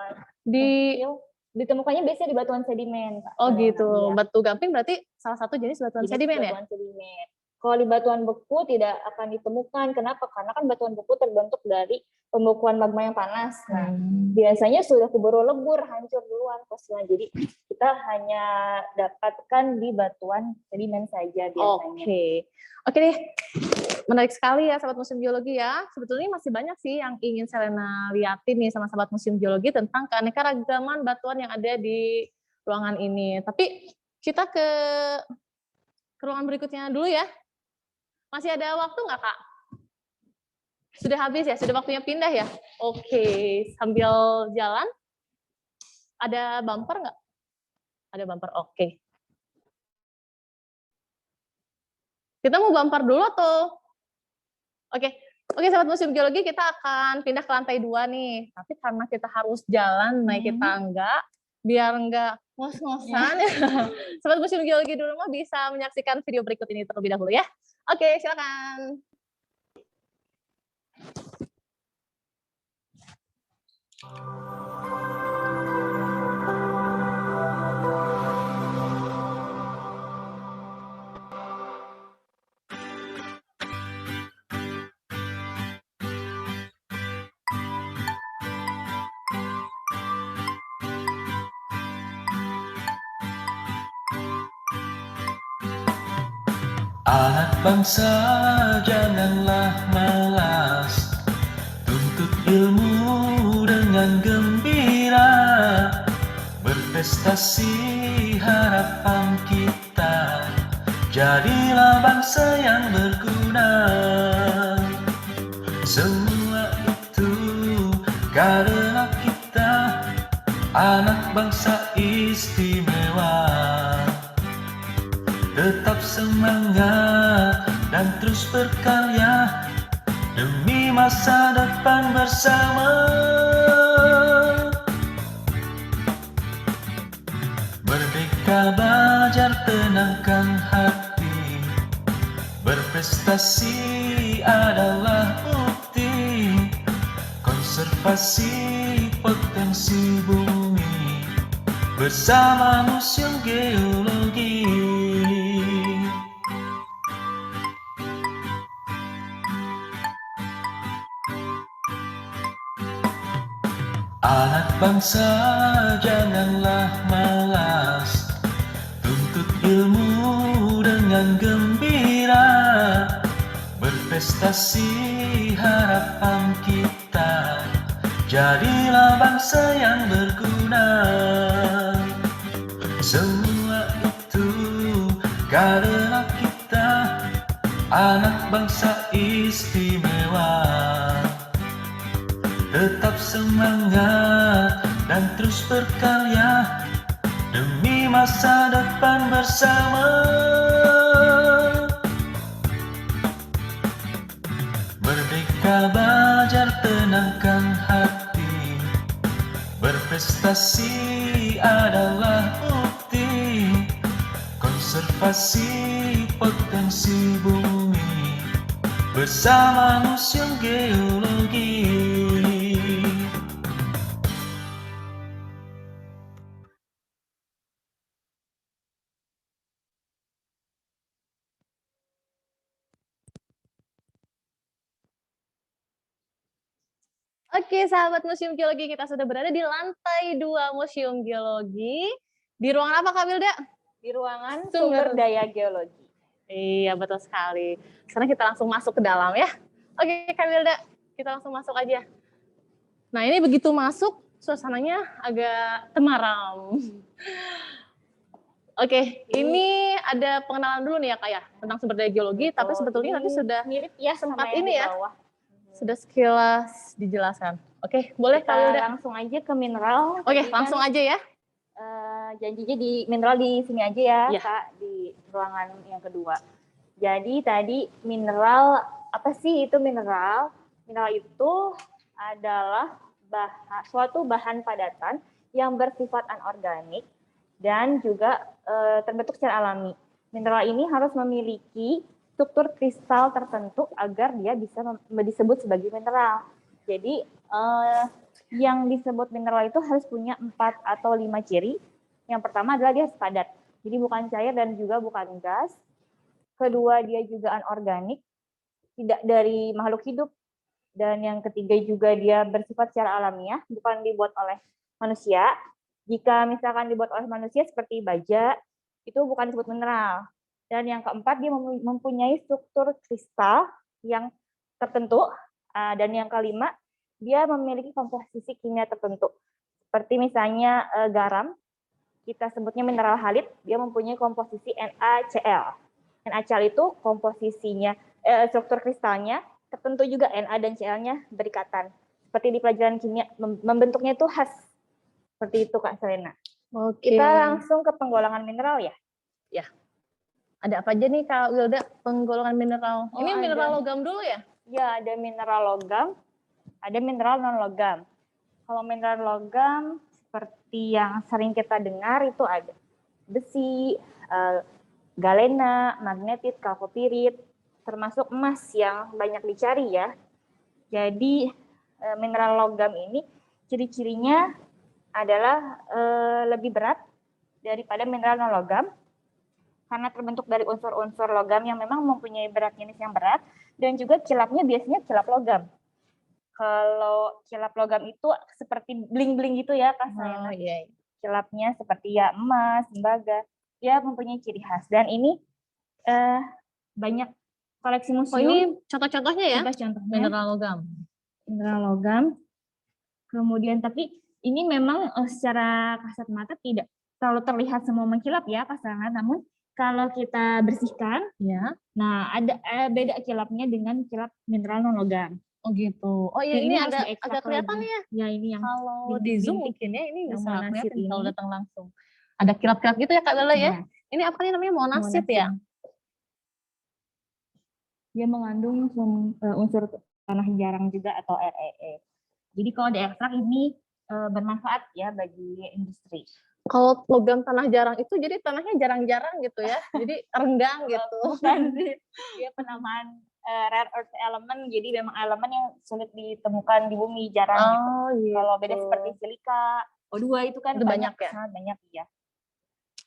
ditemukannya biasanya di batuan sedimen. Oh gitu, ya. Batu gamping berarti salah satu jenis batuan sedimen ya? Batuan sedimen. Kalau di batuan beku tidak akan ditemukan. Kenapa? Karena kan batuan beku terbentuk dari pembekuan magma yang panas. Nah, biasanya sudah keburu lebur, hancur duluan fosilnya. Jadi kita hanya dapatkan di batuan sedimen saja biasanya. Oke deh. Menarik sekali ya Sahabat Museum Geologi ya. Sebetulnya masih banyak sih yang ingin Selena liatin nih sama Sahabat Museum Geologi tentang keanekaragaman batuan yang ada di ruangan ini. Tapi kita ke ruangan berikutnya dulu ya. Masih ada waktu nggak Kak? Sudah habis ya? Sudah waktunya pindah ya? Oke, sambil jalan. Ada bumper nggak? Ada bumper, oke. Kita mau bumper dulu atau? Oke, Sahabat Museum Geologi, kita akan pindah ke lantai 2 nih. Tapi karena kita harus jalan naik tangga, biar nggak ngos-ngosan, Sahabat Museum Geologi di rumah bisa menyaksikan video berikut ini terlebih dahulu ya. Oke, silakan. Anak bangsa janganlah malas, tuntut ilmu dengan gembira, berprestasi harapan kita, jadilah bangsa yang berguna. Semua itu karena kita anak bangsa istimewa. Tetap semangat dan terus berkarya demi masa depan bersama. Merdeka belajar tenangkan hati, berprestasi adalah bukti, konservasi potensi bumi bersama Museum Geologi. Anak bangsa janganlah malas, tuntut ilmu dengan dan gembira, berprestasi harapan kita, jadilah bangsa yang berguna. Semua itu karena kita anak bangsa istimewa. Tetap semangat dan terus berkarya demi masa depan bersama. Merdeka belajar tenangkan hati, berprestasi adalah bukti, konservasi potensi bumi bersama Museum Geologi. Oke, sahabat Museum Geologi, kita sudah berada di lantai 2 Museum Geologi. Di ruangan apa, Kak Wilda? Di ruangan Sumber sumber daya geologi. Iya, betul sekali. Sekarang kita langsung masuk ke dalam ya. Oke, Kak Wilda, kita langsung masuk aja. Nah, ini begitu masuk, suasananya agak temaram. Oke, ini ada pengenalan dulu nih ya, Kak ya, tentang sumber daya geologi, tapi sebetulnya nanti sudah mirip ya sama sempat yang ini di ya. bawah. Sudah sekilas dijelaskan. Oke, boleh Kak Kita Wilda? langsung aja ke mineral. Oke, Tadi langsung kan, aja ya. janjinya di mineral di sini aja ya, Iya. Kak, di ruangan yang kedua. Jadi tadi mineral, apa sih itu mineral? Mineral itu adalah suatu bahan padatan yang bersifat anorganik dan juga terbentuk secara alami. Mineral ini harus memiliki struktur kristal tertentu agar dia bisa disebut sebagai mineral. Jadi yang disebut mineral itu harus punya 4 atau 5 ciri. Yang pertama adalah dia padat, jadi bukan cair dan juga bukan gas. Kedua, dia juga anorganik, tidak dari makhluk hidup. Dan yang ketiga juga dia bersifat secara alamiah, bukan dibuat oleh manusia. Jika misalkan dibuat oleh manusia seperti baja, itu bukan disebut mineral. Dan yang keempat, dia mempunyai struktur kristal yang tertentu. Dan yang kelima, dia memiliki komposisi kimia tertentu. Seperti misalnya garam, kita sebutnya mineral halid, dia mempunyai komposisi NaCl. NaCl itu komposisinya, struktur kristalnya tertentu juga, Na dan Cl-nya berikatan. Seperti di pelajaran kimia, membentuknya itu khas. Seperti itu Kak Selena. Oke. Kita langsung ke penggolongan mineral ya. Ya. Ada apa aja nih Kak Wilda penggolongan mineral? Oh, Ini ada. mineral logam dulu ya? Ya, ada mineral logam, ada mineral non logam. Kalau mineral logam seperti yang sering kita dengar itu ada besi, galena, magnetit, kalkopirit, termasuk emas yang banyak dicari ya. Jadi mineral logam ini ciri-cirinya adalah lebih berat daripada mineral non logam karena terbentuk dari unsur-unsur logam yang memang mempunyai berat jenis yang berat, dan juga kilapnya biasanya kilap logam. Kalau kilap logam itu seperti bling-bling gitu ya Kak Selena. Oh iya. Kilapnya seperti ya emas, tembaga, dia mempunyai ciri khas. Dan ini banyak koleksi museum. Oh ini contoh-contohnya ya? Contohnya Mineral logam. mineral logam. Kemudian tapi ini memang secara kasat mata tidak terlalu terlihat semua mengkilap ya Kak Selena, namun kalau kita bersihkan, Ya. nah ada beda kilapnya dengan kilap mineral non logam. Oh gitu. Oh iya, Dan ini harus ada diekstrak agak kelihatan lagi. ya. Ya ini yang Kalau di Zoom mungkin ya ini yang bisa monasit kelihatan kalau ini. datang langsung. Ada kilap-kilap gitu ya Kak Wilda ya? Nah, Ini apa nih namanya monasit ya? dia mengandung unsur tanah jarang juga atau REE. Jadi kalau diekstrak ini bermanfaat ya bagi industri. Kalau logam tanah jarang itu jadi tanahnya jarang-jarang gitu ya. Jadi renggang gitu. Bukan sih. Dia penamaan rare earth element, jadi memang elemen yang sulit ditemukan di bumi, jarang gitu. Gitu. Kalau beda seperti silika, O2 itu kan Itu banyak ya? sangat banyak ya.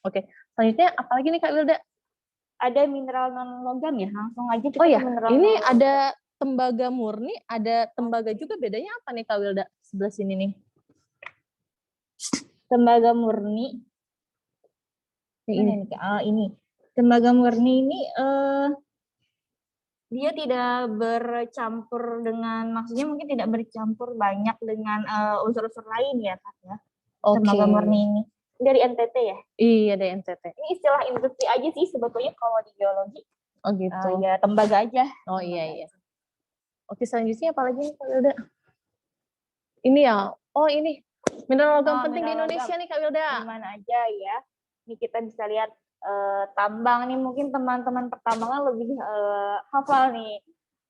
Oke, selanjutnya apalagi nih Kak Wilda? Ada mineral non logam ya, langsung aja kita Oh ya, ke mineral ini non-logam. ada tembaga murni, ada tembaga juga, bedanya apa nih Kak Wilda sebelah sini nih? Tembaga murni. Ini. Ini. tembaga murni ini dia tidak bercampur dengan, maksudnya mungkin tidak bercampur banyak dengan unsur-unsur lain ya Kak ya. Oke. Tembaga murni ini dari NTT ya. Iya, dari NTT. Ini istilah industri aja sih sebetulnya kalau di geologi. Oh gitu. Ya tembaga aja. Oh iya. Oke, selanjutnya apa lagi nih Kak Wilda? Ini ya. Oh ini mineral logam penting di mineral Indonesia logam. nih Kak Wilda. Di mana aja ya. Ini kita bisa lihat tambang nih, mungkin teman-teman pertambangan lebih hafal nih.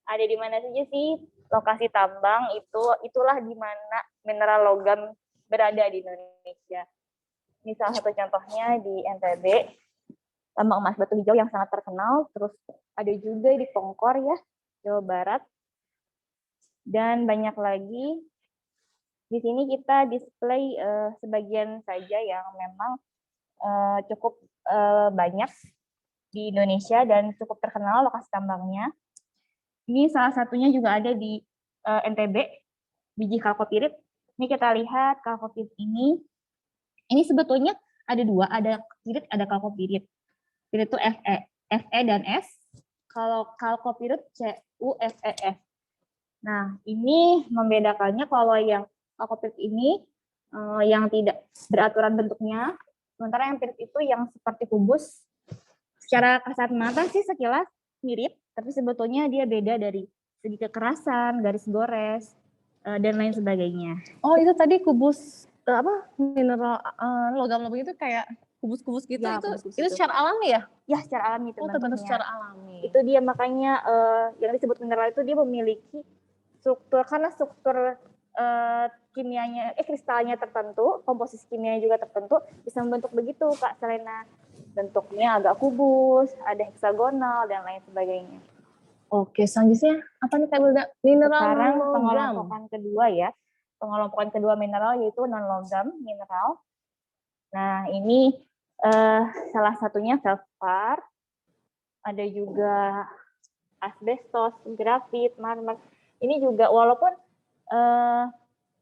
Ada di mana saja sih lokasi tambang itulah di mana mineral logam berada di Indonesia. Ini salah satu contohnya di NTB, tambang emas batu hijau yang sangat terkenal. Terus ada juga di Pongkor ya, Jawa Barat. Dan banyak lagi. Di sini kita display sebagian saja yang memang cukup banyak di Indonesia dan cukup terkenal lokasi tambangnya. Ini salah satunya juga ada di NTB, biji kalkopirit. Ini kita lihat kalkopirit ini sebetulnya ada dua, ada pirit, ada kalkopirit. Pirit itu Fe dan S. Kalau kalkopirit CuFeS. Nah, ini membedakannya kalau yang kalkopirit ini yang tidak beraturan bentuknya, sementara yang pirit itu yang seperti kubus. Secara kasat mata sih sekilas mirip, tapi sebetulnya dia beda dari segi kekerasan, garis gores, dan lain sebagainya. Oh itu tadi kubus mineral logam itu kayak kubus-kubus gitu Ya, itu kubus-kubus itu itu. secara alami ya? Ya, secara alami Oh terbentuk terbentuknya. secara alami. Itu dia makanya yang disebut mineral itu dia memiliki struktur, karena struktur kimianya, kristalnya tertentu, komposisi kimianya juga tertentu, bisa membentuk begitu Kak Selena. Bentuknya agak kubus, ada heksagonal dan lain sebagainya. Oke, selanjutnya apa nih Kak Wilda? Mineral Sekarang logam. pengelompokan kedua ya. Pengelompokan kedua mineral yaitu non-logam mineral. Nah, ini salah satunya felspar, ada juga asbestos, grafit, marmer. Ini juga walaupun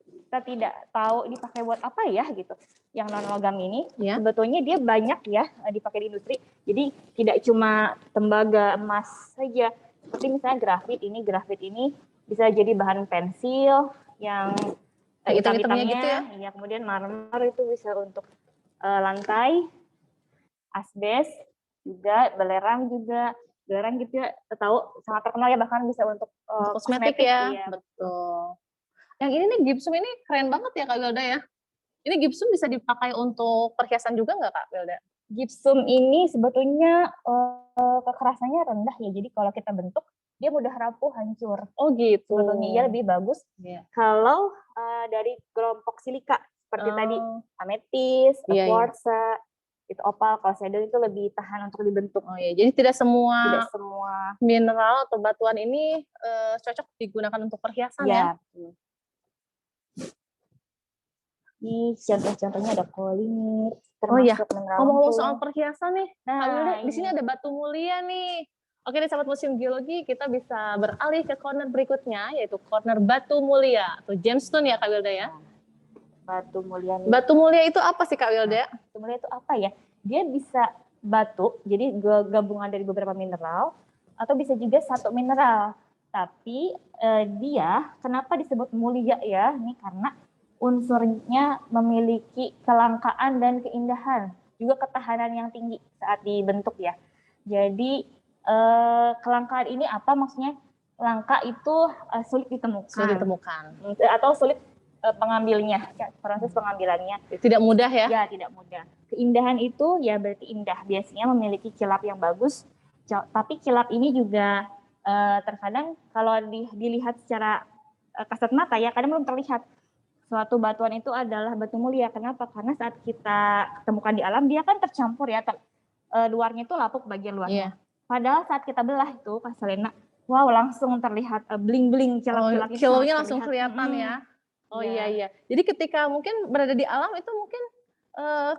kita tidak tahu dipakai buat apa ya gitu. Yang non-logam ini Ya. sebetulnya dia banyak ya dipakai di industri. Jadi tidak cuma tembaga emas saja. Seperti misalnya grafit ini bisa jadi bahan pensil yang hitam-hitamnya gitu ya? Ya, kemudian marmer itu bisa untuk lantai, asbes juga, belerang juga. Belerang gitu ya, tahu sangat terkenal ya, bahkan bisa untuk Kosmetik ya, iya. betul. Yang ini nih gipsum ini keren banget ya Kak Wilda ya. Ini gipsum bisa dipakai untuk perhiasan juga nggak Kak Wilda? Gipsum ini sebetulnya kekerasannya rendah ya, jadi kalau kita bentuk dia mudah rapuh, hancur. Oh gitu. Sebetulnya ya lebih bagus kalau dari kelompok silika seperti tadi ametis, quartz, itu opal, kalsedon itu lebih tahan untuk dibentuk. Oh iya, jadi tidak semua semua mineral atau batuan ini cocok digunakan untuk perhiasan ya? Ini contoh-contohnya ada kolinit, Oh iya, mineral ngomong-ngomong lempung. soal perhiasan nih, Nah, Kak Wilda, di ini. sini ada batu mulia nih. Oke nih sahabat Museum Geologi, kita bisa beralih ke corner berikutnya, yaitu corner batu mulia atau gemstone ya Kak Wilda ya. Batu mulia. Batu mulia itu apa sih Kak Wilda? Batu mulia itu apa ya? Dia bisa batu, jadi gabungan dari beberapa mineral, atau bisa juga satu mineral. Tapi dia kenapa disebut mulia ya? Ini karena unsurnya memiliki kelangkaan dan keindahan, juga ketahanan yang tinggi saat dibentuk ya. Jadi kelangkaan ini apa maksudnya? Langka itu sulit ditemukan. Sulit ditemukan. Atau sulit pengambilnya, proses pengambilannya. Tidak mudah ya? Ya, tidak mudah. Keindahan itu ya berarti indah. Biasanya memiliki kilap yang bagus, tapi kilap ini juga terkadang kalau dilihat secara kasat mata ya, kadang belum terlihat. Suatu batuan itu adalah batu mulia. Kenapa? Karena saat kita temukan di alam, dia kan tercampur ya, luarnya itu lapuk bagian luarnya. Padahal saat kita belah itu, Kak Selena, wow langsung terlihat bling-bling, kilap-kilap. Kilonya langsung kelihatan ya. Oh iya. Jadi ketika mungkin berada di alam itu mungkin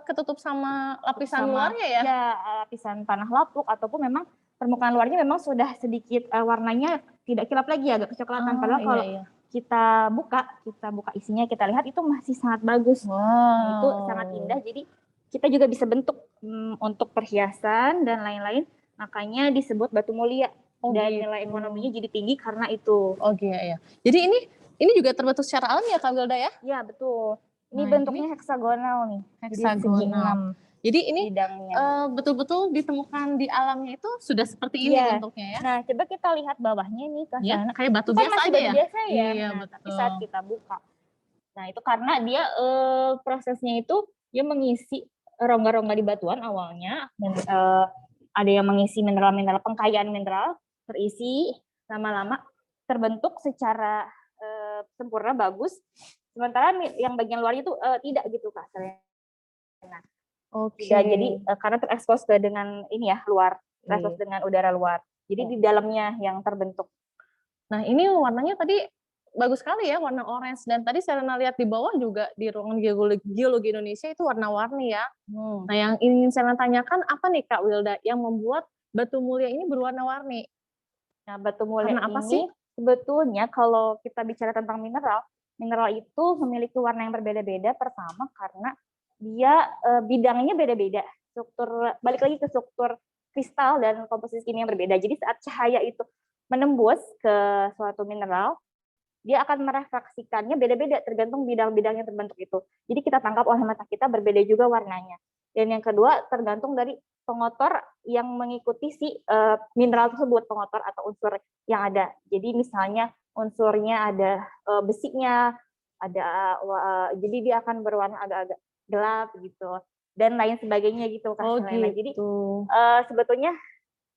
ketutup sama lapisan luarnya ya? Ya, lapisan tanah lapuk ataupun memang permukaan luarnya memang sudah sedikit warnanya tidak kilap lagi, agak kecoklatan. Padahal kalau kita buka isinya, kita lihat itu masih sangat bagus. Wow. Nah, itu sangat indah. Jadi kita juga bisa bentuk untuk perhiasan dan lain-lain, makanya disebut batu mulia. Dan gitu. nilai ekonominya jadi tinggi karena itu. Oh iya ya. Jadi ini juga terbentuk secara alami ya Kak Wilda ya? Ya betul. Ini Nah, bentuknya heksagonal nih. Jadi segi 6 Jadi ini bidangnya. betul-betul ditemukan di alamnya itu sudah seperti ini Iya. bentuknya ya? Nah, coba kita lihat bawahnya nih ke Ya, sana. kayak batu Itu kan biasa masih aja batu ya? biasa ya. Iya, Nah, tapi betul. saat kita buka. Nah, itu karena dia prosesnya itu dia mengisi rongga-rongga di batuan awalnya. Dan, ada yang mengisi mineral-mineral, pengkayaan mineral terisi lama-lama terbentuk secara sempurna bagus. Sementara yang bagian luarnya itu tidak gitu Kak. Nah, Oke. jadi karena terekspos dengan ini ya luar, terekspos dengan udara luar. Jadi di dalamnya yang terbentuk. Nah, ini warnanya tadi bagus sekali ya, warna orange. Dan tadi saya lihat di bawah juga di ruangan geologi Indonesia itu warna-warni ya. Nah, yang ingin saya tanyakan apa nih Kak Wilda yang membuat batu mulia ini berwarna-warni? Nah, batu mulia Karena apa ini sih? sebetulnya kalau kita bicara tentang mineral, mineral itu memiliki warna yang berbeda-beda. Pertama karena dia bidangnya beda-beda. Struktur, balik lagi ke struktur kristal dan komposisi kimia yang berbeda. Jadi saat cahaya itu menembus ke suatu mineral, dia akan merefleksikannya beda-beda tergantung bidang-bidang yang terbentuk itu. Jadi kita tangkap oleh mata kita berbeda juga warnanya. Dan yang kedua tergantung dari pengotor yang mengikuti si mineral tersebut, pengotor atau unsur yang ada. Jadi misalnya unsurnya ada besinya, ada jadi dia akan berwarna agak-agak gelap gitu dan lain sebagainya gitu Kak. Oh Selena. gitu. Jadi sebetulnya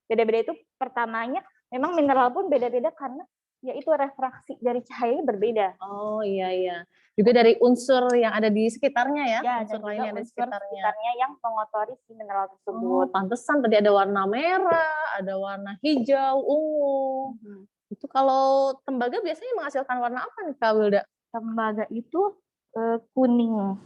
beda-beda itu pertamanya memang mineral pun beda-beda karena yaitu refraksi dari cahaya berbeda. Oh iya. Juga dari unsur yang ada di sekitarnya ya, Ya, unsur dan lain juga yang ada di unsur sekitarnya. yang mengotori si mineral Oh, tersebut. pantesan tadi ada warna merah, ada warna hijau, ungu. Itu kalau tembaga biasanya menghasilkan warna apa nih Kak Wilda? Tembaga itu kuning.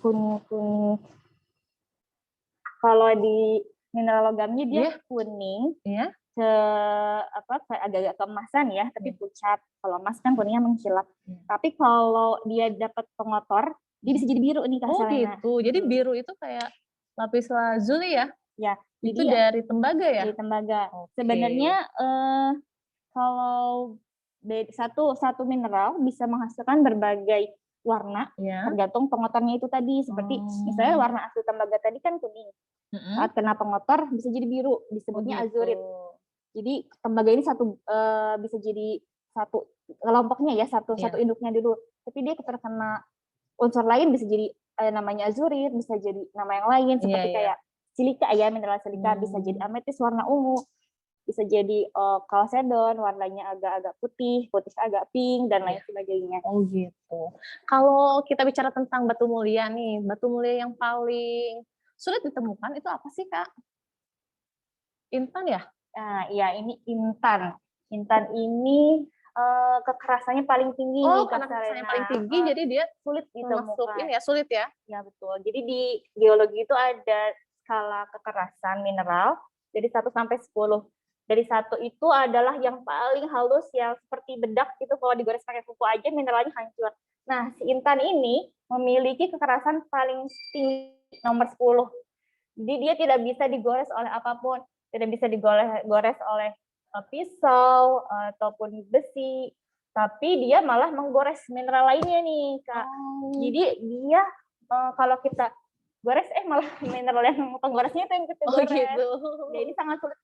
Kalau di mineral logamnya dia kuning, Iya. kayak agak-agak keemasan ya, tapi pucat. Kalau emas kan kuningnya mengkilap. Tapi kalau dia dapat pengotor, dia bisa jadi biru nih Kak Oh Selena. gitu. Jadi biru itu kayak lapis lazuli ya? Ya. Itu Jadi dari tembaga ya? dari tembaga. Oke. Sebenarnya kalau satu mineral bisa menghasilkan berbagai warna tergantung pengotornya itu tadi. Seperti misalnya warna asli tembaga tadi kan kuning. Saat kena pengotor bisa jadi biru, disebutnya azurit. Jadi tembaga ini bisa jadi satu kelompoknya ya, satu induknya dulu. Tapi dia terkena unsur lain bisa jadi namanya azurit, bisa jadi nama yang lain seperti kayak silika ya, mineral silika, bisa jadi ametis warna ungu, bisa jadi kalsedon warnanya agak-agak putih agak pink dan lain sebagainya. Oh gitu. Kalau kita bicara tentang batu mulia nih, batu mulia yang paling sulit ditemukan itu apa sih Kak? Intan ya? Nah, iya ini intan. Intan ini kekerasannya paling tinggi nih, karena kekerasannya paling tinggi, jadi dia sulit ditemukan. Sulit ya? Ya betul. Jadi di geologi itu ada skala kekerasan mineral dari 1 sampai 10. Dari 1 itu adalah yang paling halus, yang seperti bedak itu kalau digores pakai kuku aja mineralnya hancur. Nah, si intan ini memiliki kekerasan paling tinggi nomor 10. Jadi dia tidak bisa digores oleh apapun, tidak bisa digores oleh pisau ataupun besi, tapi dia malah menggores mineral lainnya nih Kak. Jadi dia kalau kita gores malah mineral yang penggoresnya itu yang kita gores. Gitu. Jadi sangat sulit.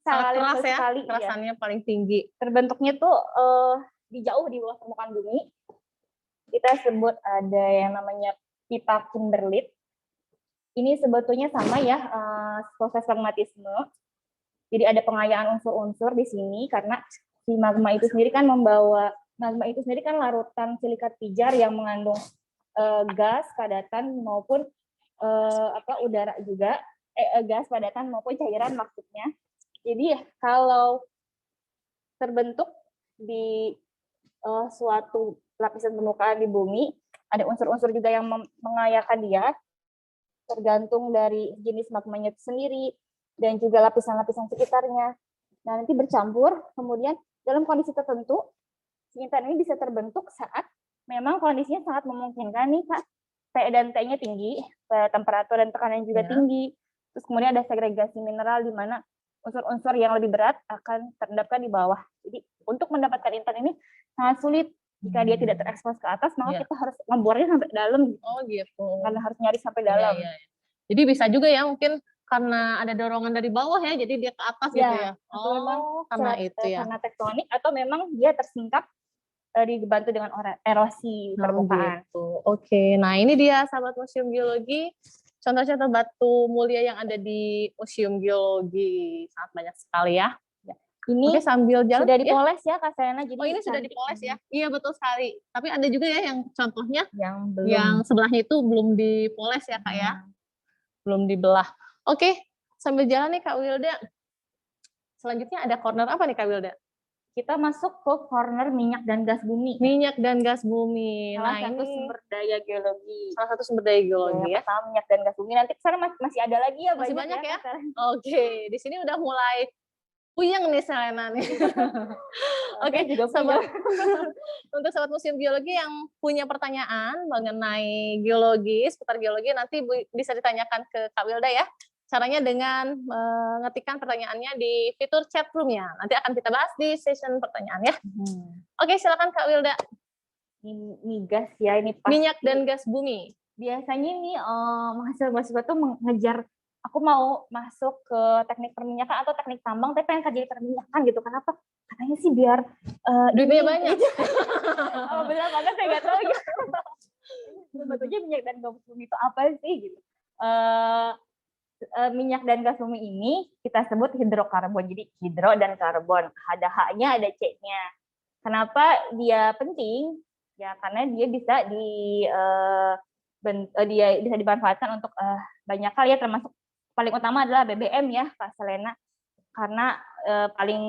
Sangat keras ya, sekali, kerasannya paling tinggi. Terbentuknya tuh jauh di bawah permukaan bumi. Kita sebut ada yang namanya pipa kimberlit. Ini sebetulnya sama ya proses magmatisme. Jadi ada pengayaan unsur-unsur di sini karena si magma itu sendiri kan larutan silikat pijar yang mengandung gas padatan maupun udara juga, gas padatan maupun cairan maksudnya. Jadi kalau terbentuk di suatu lapisan permukaan di bumi, ada unsur-unsur juga yang mengayakan dia, tergantung dari jenis magmanya itu sendiri, dan juga lapisan-lapisan sekitarnya. Nah, nanti bercampur, kemudian dalam kondisi tertentu, si intan ini bisa terbentuk saat memang kondisinya sangat memungkinkan nih Kak, T dan T-nya tinggi, temperatur dan tekanan juga Ya. tinggi. Terus kemudian ada segregasi mineral di mana unsur-unsur yang lebih berat akan terendapkan di bawah. Jadi untuk mendapatkan intan ini sangat sulit. Jika dia tidak terekspos ke atas, maka Ya. kita harus membornya sampai dalam. Oh gitu. Karena harus nyari sampai Iya, dalam. iya, iya. Jadi bisa juga ya mungkin karena ada dorongan dari bawah ya, jadi dia ke atas gitu ya. Atau memang Karena itu ya. karena tektonik atau memang dia tersingkap dibantu dengan erosi permukaan. Gitu. Oke, nah ini dia sahabat Museum Geologi, contoh-contoh batu mulia yang ada di Museum Geologi. Sangat banyak sekali ya. Ini Oke, sambil jalan sudah ya. dipoles ya Kak Selena. Jadi Oh, ini sudah dipoles ya? Iya, betul sekali. Tapi ada juga ya yang contohnya yang belum. yang sebelahnya itu belum dipoles ya, Kak ya? Belum dibelah. Oke, sambil jalan nih Kak Wilda. Selanjutnya ada corner apa nih Kak Wilda? Kita masuk ke corner minyak dan gas bumi. Minyak dan gas bumi. Salah Nah, satu ini sumber daya geologi. salah satu sumber daya geologi ya. Pertama minyak dan gas bumi. Nanti kesana masih ada lagi ya, Masih banyak ya? Kak Selena. Oke, di sini udah mulai puyeng nih Selena nih. Oke, juga sobat. Untuk sobat Museum Geologi yang punya pertanyaan mengenai geologi, seputar geologi, nanti bisa ditanyakan ke Kak Wilda ya. Caranya dengan mengetikkan pertanyaannya di fitur chat room-nya. Nanti akan kita bahas di session pertanyaan ya. Oke, silakan Kak Wilda. Ini gas ya, ini pasti. Minyak dan gas bumi. Biasanya nih mahasiswa-mahasiswa tuh mengejar, aku mau masuk ke teknik perminyakan atau teknik tambang, tapi pengen kerja di perminyakan gitu. Kenapa? Katanya sih biar duitnya banyak. Oh benar banget, saya nggak tahu gitu. Sebetulnya minyak dan gas bumi itu apa sih gitu? Minyak dan gas bumi ini kita sebut hidrokarbon. Jadi hidro dan karbon. Ada H-nya, ada C-nya. Kenapa dia penting? Ya karena dia bisa dia bisa dimanfaatkan untuk banyak hal ya, termasuk paling utama adalah BBM ya Kak Selena, karena paling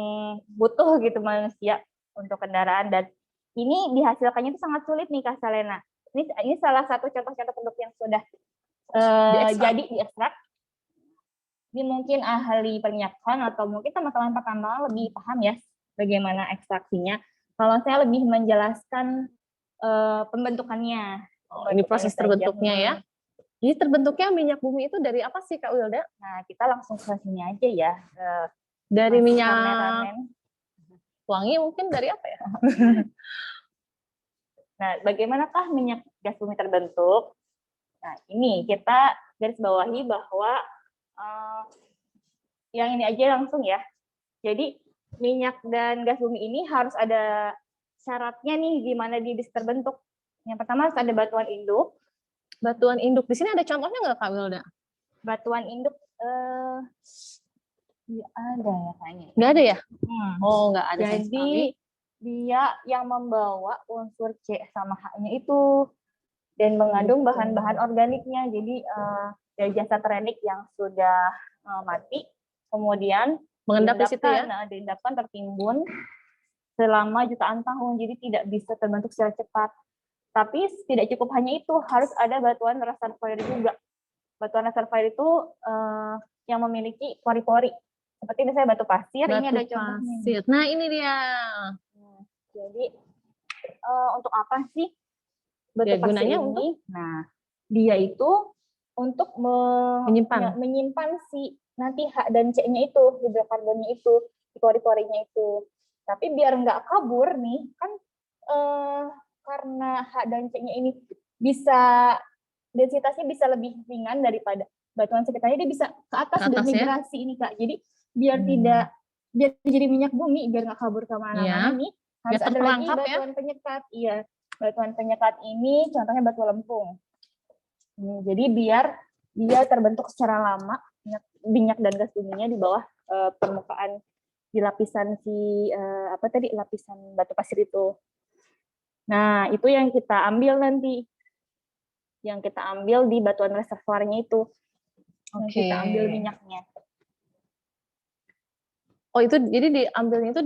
butuh gitu manusia untuk kendaraan, dan ini dihasilkannya itu sangat sulit nih Kak Selena. Ini salah satu contoh-contoh produk yang sudah jadi diekstrak. Ini mungkin ahli perminyakan atau mungkin teman-teman pertambangan lebih paham ya bagaimana ekstraksinya. Kalau saya lebih menjelaskan pembentukannya. Ini proses terbentuknya ya. Jadi terbentuknya minyak bumi itu dari apa sih Kak Wilda? Nah, kita langsung ke sini aja ya. Dari minyak ramen. wangi mungkin dari apa ya? Nah, bagaimanakah minyak gas bumi terbentuk? Nah, ini kita garis bawahi bahwa yang ini aja langsung ya. Jadi minyak dan gas bumi ini harus ada syaratnya nih gimana dia bisa terbentuk. Yang pertama harus ada batuan induk. Batuan induk. Di sini ada contohnya nggak Kak Wilda? Batuan induk ya ada ya kayaknya. Nggak ada ya? Oh, nggak ada. Jadi dia yang membawa unsur C sama H-nya itu dan mengandung bahan-bahan organiknya. Jadi dari jasa trenik yang sudah mati, kemudian mengendap di situ ya? Diendapkan tertimbun selama jutaan tahun, jadi tidak bisa terbentuk secara cepat. Tapi tidak cukup hanya itu, harus ada batuan reservoir juga. Batuan reservoir itu yang memiliki pori-pori. Seperti misalnya batu pasir, ini ada contohnya. Nah, ini dia. Jadi untuk apa sih batu pasir gunanya ini? Untuk? Nah, dia itu untuk menyimpan si nanti H dan C-nya itu, hidrokarbonnya itu, di pori-porinya itu. Tapi biar nggak kabur nih, kan karena H dan C-nya ini bisa densitasnya bisa lebih ringan daripada batuan sekitarnya, dia bisa ke atas dan migrasi ya? Ini Kak. Jadi biar biar jadi minyak bumi, biar nggak kabur kemana-mana nih, harus ada lagi batuan penyekat. Iya, batuan penyekat ini contohnya batu lempung. Jadi biar dia terbentuk secara lama, minyak dan gas buminya di bawah permukaan, di lapisan lapisan batu pasir itu. Nah, itu yang kita ambil nanti. Yang kita ambil di batuan reservoirnya itu. Yang kita ambil minyaknya. Oh, itu jadi diambilnya itu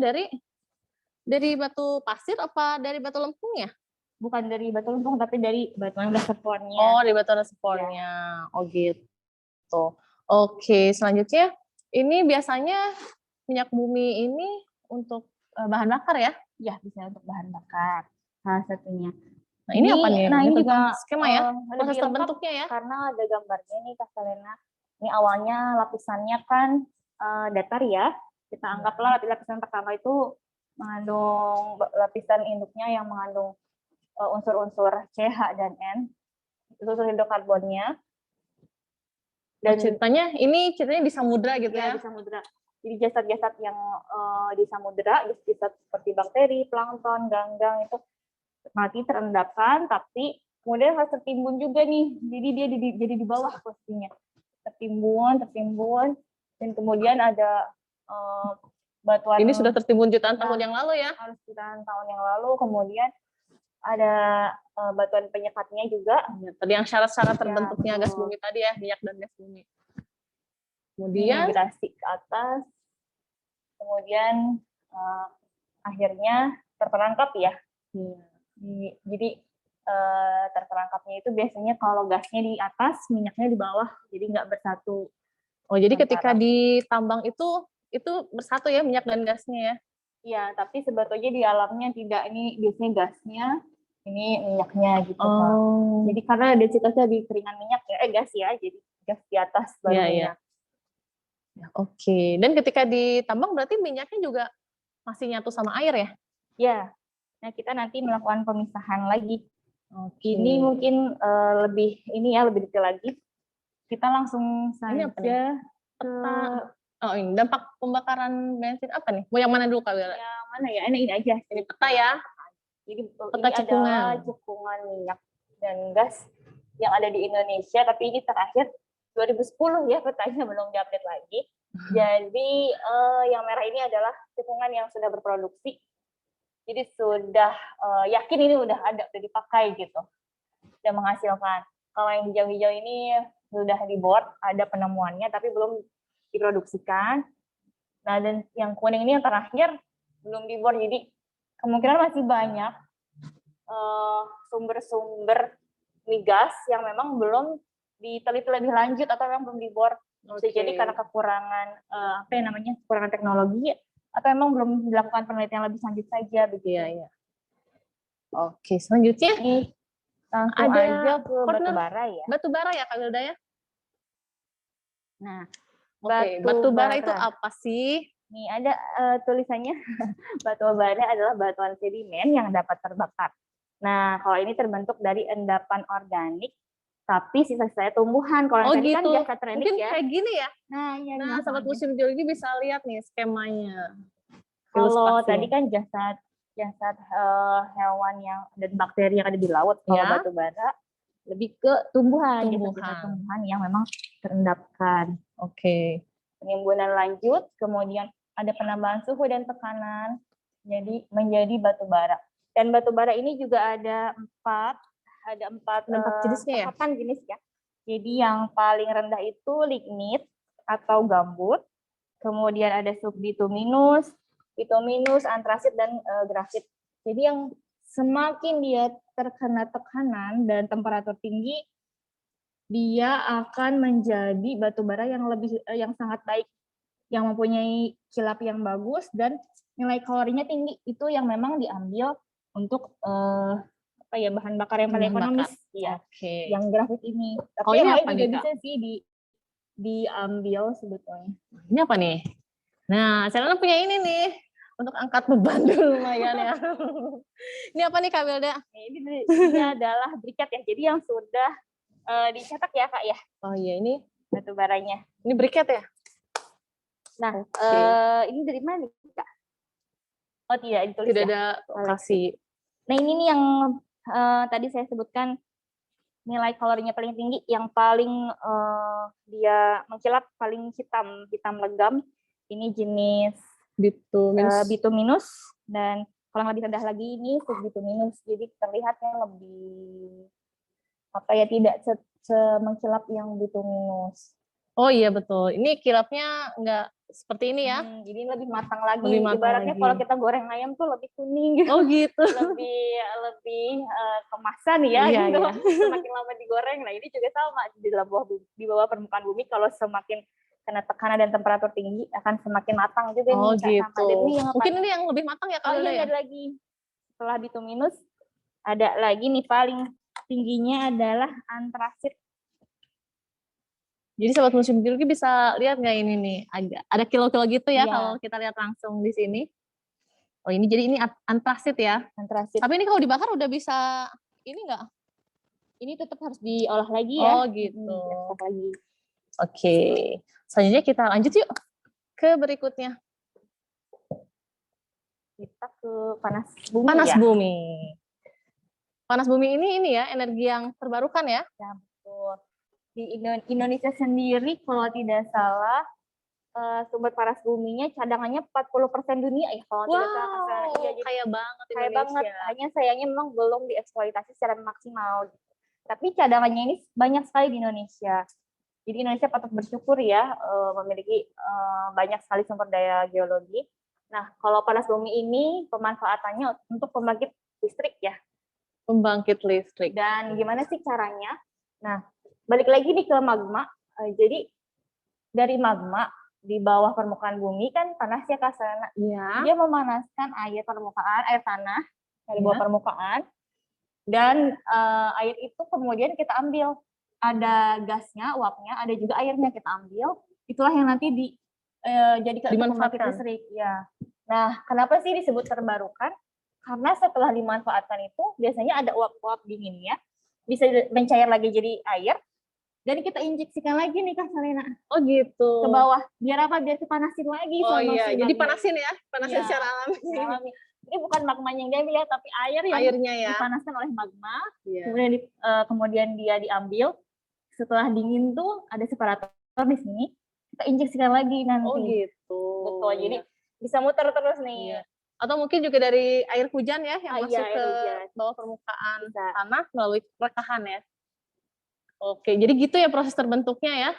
dari batu pasir apa dari batu lempungnya? Bukan dari batu lempung, tapi dari batuan reservoirnya. Oh, dari batuan reservoirnya. Ya. Oh, gitu. Oke, selanjutnya ini biasanya minyak bumi ini untuk bahan bakar ya? Ya, bisa untuk bahan bakar. Salah satunya. Nah, ini apa nih? Nah, ini tentang juga skema ya? lebih Proses lengkap terbentuknya ya? karena ada gambarnya nih Kak Selena. Ini awalnya lapisannya kan datar ya. Kita anggaplah lapisan pertama itu mengandung lapisan induknya yang mengandung unsur-unsur CH dan N, unsur hidrokarbonnya. Dan ceritanya di samudra gitu ya? Di samudra. Jadi jasad-jasad yang di samudra, jasad seperti bakteri, plankton, ganggang itu mati terendapkan, tapi kemudian harus tertimbun juga nih. Jadi dia jadi di bawah posisinya. Tertimbun, dan kemudian ada batuan. Ini sudah tertimbun jutaan tahun yang lalu ya? Harus jutaan tahun yang lalu, kemudian ada batuan penyekatnya juga. Tadi yang syarat-syarat terbentuknya gas bumi tadi ya, minyak dan gas bumi. Kemudian migrasi ke atas, kemudian akhirnya terperangkap ya. Jadi terperangkapnya itu biasanya kalau gasnya di atas, minyaknya di bawah, jadi nggak bersatu. Oh, jadi ketika ditambang itu bersatu ya minyak dan gasnya ya? Iya, tapi sebetulnya di alamnya tidak. Ini biasanya gasnya, ini minyaknya gitu. Oh. Jadi karena densitasnya di keringan minyak ya, gas ya, jadi gas di atas baru minyak. Oke. Dan ketika ditambang berarti minyaknya juga masih nyatu sama air ya? Ya. Nah, kita nanti melakukan pemisahan lagi. Ini mungkin lebih detail lagi. Kita langsung saja peta. Oh, ini dampak pembakaran bensin apa nih? Mau yang mana dulu Kak Wila? Yang mana ya? Ini aja. Ini peta ya. Jadi peta ini adalah cekungan minyak dan gas yang ada di Indonesia, tapi ini terakhir 2010 ya, petanya belum diupdate lagi. Jadi yang merah ini adalah cekungan yang sudah berproduksi. Jadi sudah yakin ini udah dipakai gitu. Sudah menghasilkan. Kalau yang hijau-hijau ini sudah di board, ada penemuannya tapi belum diproduksikan. Nah, dan yang kuning ini yang terakhir belum di board, jadi kemungkinan masih banyak sumber-sumber migas yang memang belum diteliti lebih lanjut atau yang belum di board. Bisa jadi karena kekurangan kekurangan teknologi atau memang belum dilakukan penelitian lebih lanjut saja begitu. Iya. Oke, selanjutnya langsung aja ke batu bara ya. Batu bara ya Kak Wilda ya? Nah, batu bara itu apa sih? Nih ada tulisannya, batu bara adalah batuan sedimen yang dapat terbakar. Nah, kalau ini terbentuk dari endapan organik, tapi sisa-sisa tumbuhan. Kalau tadi kan jasad rendik mungkin ya. kayak gini ya? Nah, Sobat Museum Geologi bisa lihat nih skemanya. Kalau tadi kan jasad hewan yang dan bakteri yang ada di laut, kalau batu bara lebih ke tumbuhan yang memang terendapkan. Oke. Penimbunan lanjut, kemudian ada penambahan suhu dan tekanan, jadi menjadi batu bara. Dan batu bara ini juga ada empat jenisnya jenis ya. Jadi yang paling rendah itu lignit atau gambut, kemudian ada subbituminus, bituminus, antrasit, dan grafit. Jadi yang semakin dia terkena tekanan dan temperatur tinggi, dia akan menjadi batu bara yang sangat baik, yang mempunyai kilap yang bagus dan nilai kalorinya tinggi. Itu yang memang diambil untuk bahan bakar yang paling ekonomis ya. Yang grafit ini. Tapi yang lain juga bisa sih diambil sebetulnya. Ini apa nih? Nah, Selena punya ini nih untuk angkat beban dulu lumayan ya. Ini apa nih Kak Wilda? Ini adalah briket ya. Jadi yang sudah dicetak ya Kak ya. Oh iya, ini batu baranya. Ini briket ya? Nah, ini dari mana Kak? Oh tidak, ditulis tidak ada lokasi. Nah ini nih yang tadi saya sebutkan nilai kalorinya paling tinggi, yang paling dia mengkilap, paling hitam legam. Ini jenis bituminus, dan kalau lebih rendah lagi ini subbituminus. Jadi terlihatnya lebih tidak semengkilap yang bituminus. Oh iya betul. Ini kilapnya enggak seperti ini ya? Jadi lebih matang lagi. Ibaratnya kalau kita goreng ayam tuh lebih kuning gitu. Oh gitu. lebih kemasan ya. Iya, gitu. Iya. Semakin lama digoreng. Nah ini juga sama di bawah permukaan bumi. Kalau semakin kena tekanan dan temperatur tinggi akan semakin matang juga. Oh gitu. Mungkin ini yang lebih matang ya kalau ada lagi. Setelah bituminus Ada lagi nih paling tingginya adalah antrasit. Jadi sobat museum geologi bisa lihat nggak ini nih, ada kilo-kilo gitu ya Iya. kalau kita lihat langsung di sini. Oh ini jadi ini antrasit ya. Antrasit. Tapi ini kalau dibakar udah bisa ini nggak? Ini tetap harus diolah lagi ya. Oh gitu. Diekstrak lagi. Oke. Selanjutnya kita lanjut yuk ke berikutnya. Kita ke panas bumi Panas ya. bumi. Panas bumi ini ya energi yang terbarukan ya. Betul. Di Indonesia sendiri kalau tidak salah sumber panas buminya cadangannya 40% dunia ya kalau tidak salah. Wow, Iya, jadi kaya banget kaya Indonesia. banget. Hanya sayangnya memang belum dieksploitasi secara maksimal. Tapi cadangannya ini banyak sekali di Indonesia. Jadi Indonesia patut bersyukur ya memiliki banyak sekali sumber daya geologi. Nah, kalau panas bumi ini pemanfaatannya untuk pembangkit listrik ya. Pembangkit listrik. Dan gimana sih caranya? Nah, balik lagi nih ke magma. Jadi dari magma di bawah permukaan bumi kan panas ya Kak Selena. Iya. Dia memanaskan air permukaan, air tanah dari bawah permukaan. Dan air itu kemudian kita ambil. Ada gasnya, uapnya, ada juga airnya kita ambil. Itulah yang nanti dijadikan pembangkit listrik. Ya. Nah, kenapa sih disebut terbarukan? Karena setelah dimanfaatkan itu biasanya ada uap-uap dinginnya, bisa mencair lagi jadi air, dan kita injeksikan lagi nih Kak Selena. Oh gitu. Ke bawah. Biar apa? Biar dipanasin lagi. Oh sama iya, si jadi magma. panasin ya, panasin Iya, secara alami. Ini bukan magmanya yang diambil ya, tapi air yang Airnya ya. dipanaskan oleh magma. Iya. Kemudian dia diambil. Setelah dingin tuh ada separator di sini. Kita injeksikan lagi nanti. Oh gitu. Betul. Jadi bisa muter terus nih. Iya. Atau mungkin juga dari air hujan ya yang masuk air ke hujan. bawah permukaan Bisa. tanah melalui rekahan ya. Oke, jadi gitu ya proses terbentuknya ya.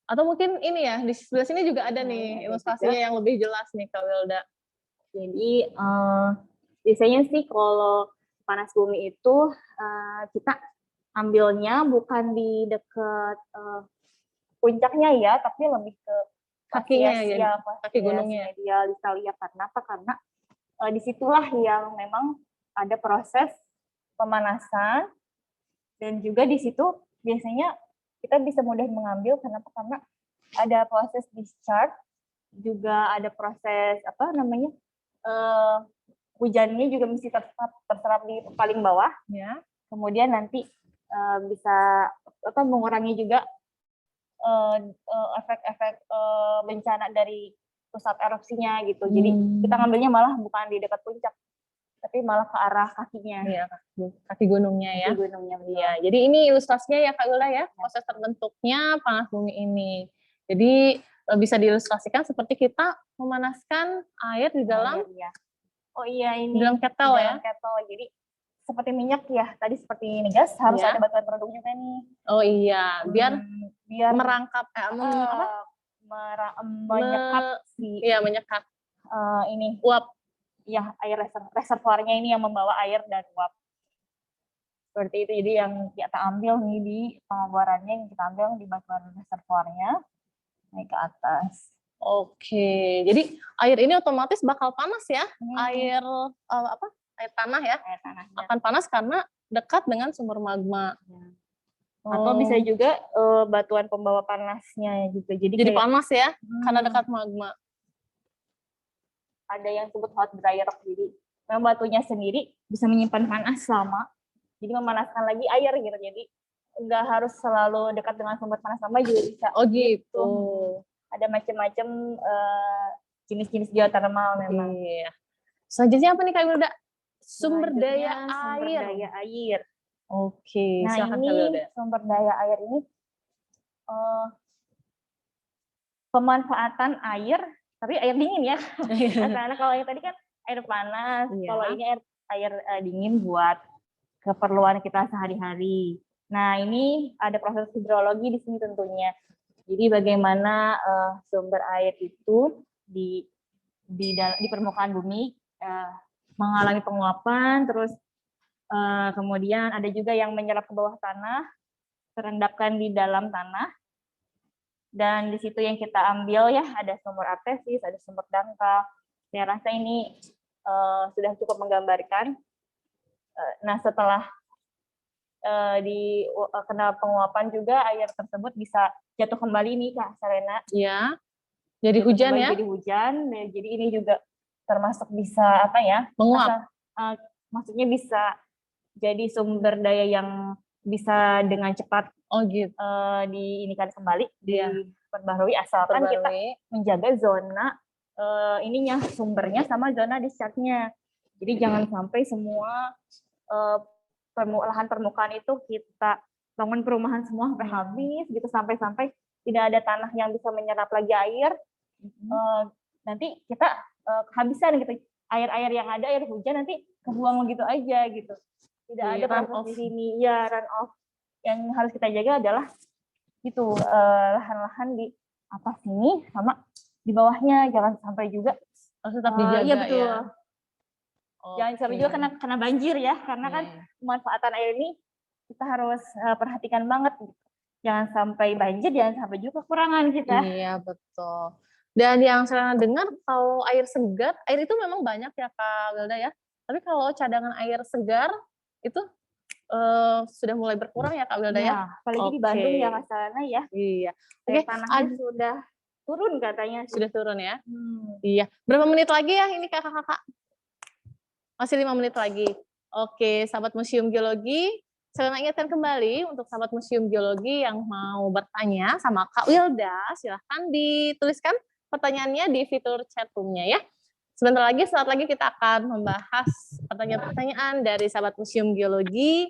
Atau mungkin ini ya, di sebelah sini juga ada nih ilustrasinya yang lebih jelas nih Kak Wilda. Jadi biasanya sih kalau panas bumi itu kita ambilnya bukan di dekat puncaknya ya, tapi lebih ke kakinya ya, kaki gunungnya. Dia bisa lihat karena apa? Karena disitulah yang memang ada proses pemanasan dan juga di situ biasanya kita bisa mudah mengambil. Kenapa? Karena ada proses discharge, juga ada proses hujannya juga mesti terserap di paling bawah ya. Kemudian nanti bisa mengurangi juga efek-efek bencana dari pusat erupsinya gitu. Jadi kita ngambilnya malah bukan di dekat puncak, tapi malah ke arah kakinya. Iya, kaki gunungnya ya. Kaki gunungnya. Iya, jadi ini ilustrasinya ya Kak Wilda ya, proses terbentuknya panas bumi ini. Jadi bisa diilustrasikan seperti kita memanaskan air di dalam Oh iya, ini dalam kettle ya. Kettle. Jadi seperti minyak ya, tadi seperti ini gas harus ada batuan produk juga nih. Oh iya, biar merangkap menyekat menyekat ini uap ya, air reservoirnya ini yang membawa air dan uap. Seperti itu. Jadi yang kita ambil nih di pengeborannya, yang kita ambil di batuan reservoirnya naik ke atas. Oke, jadi air ini otomatis bakal panas ya. Air tanah ya. Air tanah akan panas karena dekat dengan sumber magma. Atau bisa juga batuan pembawa panasnya juga. Jadi panas ya, karena dekat magma. Ada yang disebut hot dry rock. Jadi memang batunya sendiri bisa menyimpan panas lama. Jadi memanaskan lagi air gitu. Jadi nggak harus selalu dekat dengan sumber panas lama juga bisa. Oh gitu. Ada macam-macam jenis-jenis geothermal memang. Iya. Selanjutnya apa nih Kak Wilda? Sumber daya air. Oke. Nah ini sumber daya air ini pemanfaatan air, tapi air dingin ya. Karena kalau yang tadi kan air panas, kalau ini air dingin buat keperluan kita sehari-hari. Nah ini ada proses hidrologi di sini tentunya. Jadi bagaimana sumber air itu di permukaan bumi mengalami penguapan, terus kemudian ada juga yang menyerap ke bawah tanah, terendapkan di dalam tanah, dan di situ yang kita ambil ya ada sumber artesis, ada sumber dangkal. Saya rasa ini sudah cukup menggambarkan Nah, setelah kena penguapan juga air tersebut bisa jatuh kembali nih Kak Selena. Iya. Jadi Jatuh hujan kembali ya? Jadi hujan. Nah, jadi ini juga termasuk bisa apa ya? Menguap. Maksudnya bisa jadi sumber daya yang bisa dengan cepat gitu. diinikan kembali, Iya. diperbarui asalkan kita menjaga zona sumbernya sama zona discharge-nya. Jadi jangan sampai semua lahan permukaan itu kita bangun perumahan semua sampai habis gitu, sampai tidak ada tanah yang bisa menyerap lagi air. Nanti kita kehabisan gitu. Air-air yang ada, air hujan nanti kebuang gitu aja gitu. Tidak ada proses di sini. Ya, run off. Yang harus kita jaga adalah itu lahan-lahan di atas sini sama di bawahnya, jangan sampai juga tetap dijaga iya, betul. ya. Jangan sampai juga kena banjir ya, karena kan pemanfaatan air ini kita harus perhatikan banget. Jangan sampai banjir, jangan sampai juga kekurangan kita. Iya, betul. Dan yang saya dengar kalau air segar, air itu memang banyak ya Kak Wilda ya. Tapi kalau cadangan air segar itu sudah mulai berkurang ya Kak Wilda ya? Apalagi di Bandung ya Kak Selena ya. Iya. Tanahnya sudah turun katanya. Sudah turun ya? Iya. Berapa menit lagi ya ini kakak-kakak? Masih 5 menit lagi. Oke, sahabat Museum Geologi, saya ingatkan kembali untuk sahabat Museum Geologi yang mau bertanya sama Kak Wilda, silahkan dituliskan pertanyaannya di fitur chat room-nya ya. Sebentar lagi, saat lagi kita akan membahas pertanyaan-pertanyaan dari sahabat Museum Geologi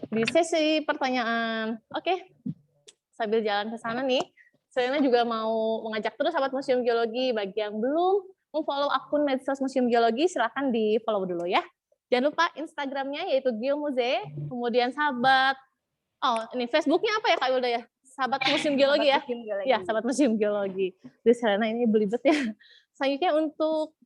di sesi pertanyaan. Oke, sambil jalan ke sana nih, Selena juga mau mengajak terus sahabat Museum Geologi, bagi yang belum follow akun medsos Museum Geologi, silahkan di-follow dulu ya. Jangan lupa Instagramnya yaitu Geomuze, kemudian sahabat, ini Facebooknya apa ya Kak Wilda ya? Sahabat Museum Geologi ya? Ya, sahabat Museum Geologi. Jadi Selena ini belibet ya. Selanjutnya untuk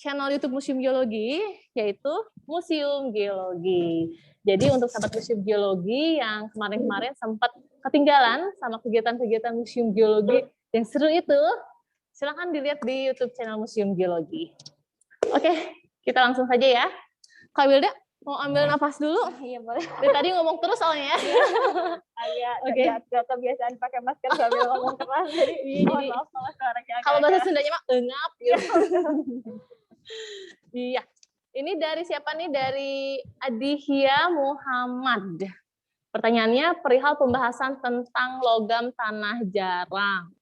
channel YouTube Museum Geologi, yaitu Museum Geologi. Jadi untuk sahabat Museum Geologi yang kemarin-kemarin sempat ketinggalan sama kegiatan-kegiatan Museum Geologi yang seru itu, silahkan dilihat di YouTube channel Museum Geologi. Oke, kita langsung saja ya. Kak Wilda, mau ambil nafas dulu? Iya, boleh. Dari tadi ngomong terus soalnya ya. Agak kebiasaan pakai masker sambil ngomong keras. Jadi maaf kalau suaranya kalau bahasa Sundanya mah engap gitu. Iya. Ini dari siapa nih? Dari Adihya Muhammad. Pertanyaannya perihal pembahasan tentang logam tanah jarang.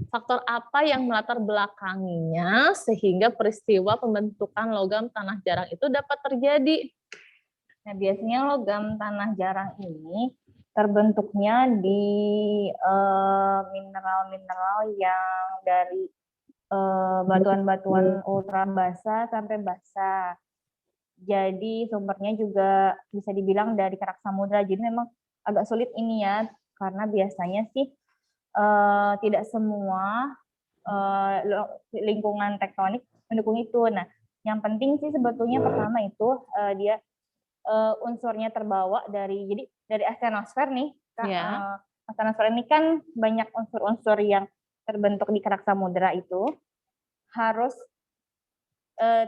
Faktor apa yang melatar belakanginya sehingga peristiwa pembentukan logam tanah jarang itu dapat terjadi? Nah, biasanya logam tanah jarang ini terbentuknya di mineral-mineral yang dari batuan-batuan ultra basah sampai basah. Jadi sumbernya juga bisa dibilang dari kerak samudra. Jadi memang agak sulit ini ya, karena biasanya sih tidak semua lingkungan tektonik mendukung itu. Nah, yang penting sih sebetulnya pertama itu dia unsurnya terbawa dari astenosfer nih. Astenosfer ini kan banyak unsur-unsur yang terbentuk di kerak samudra itu harus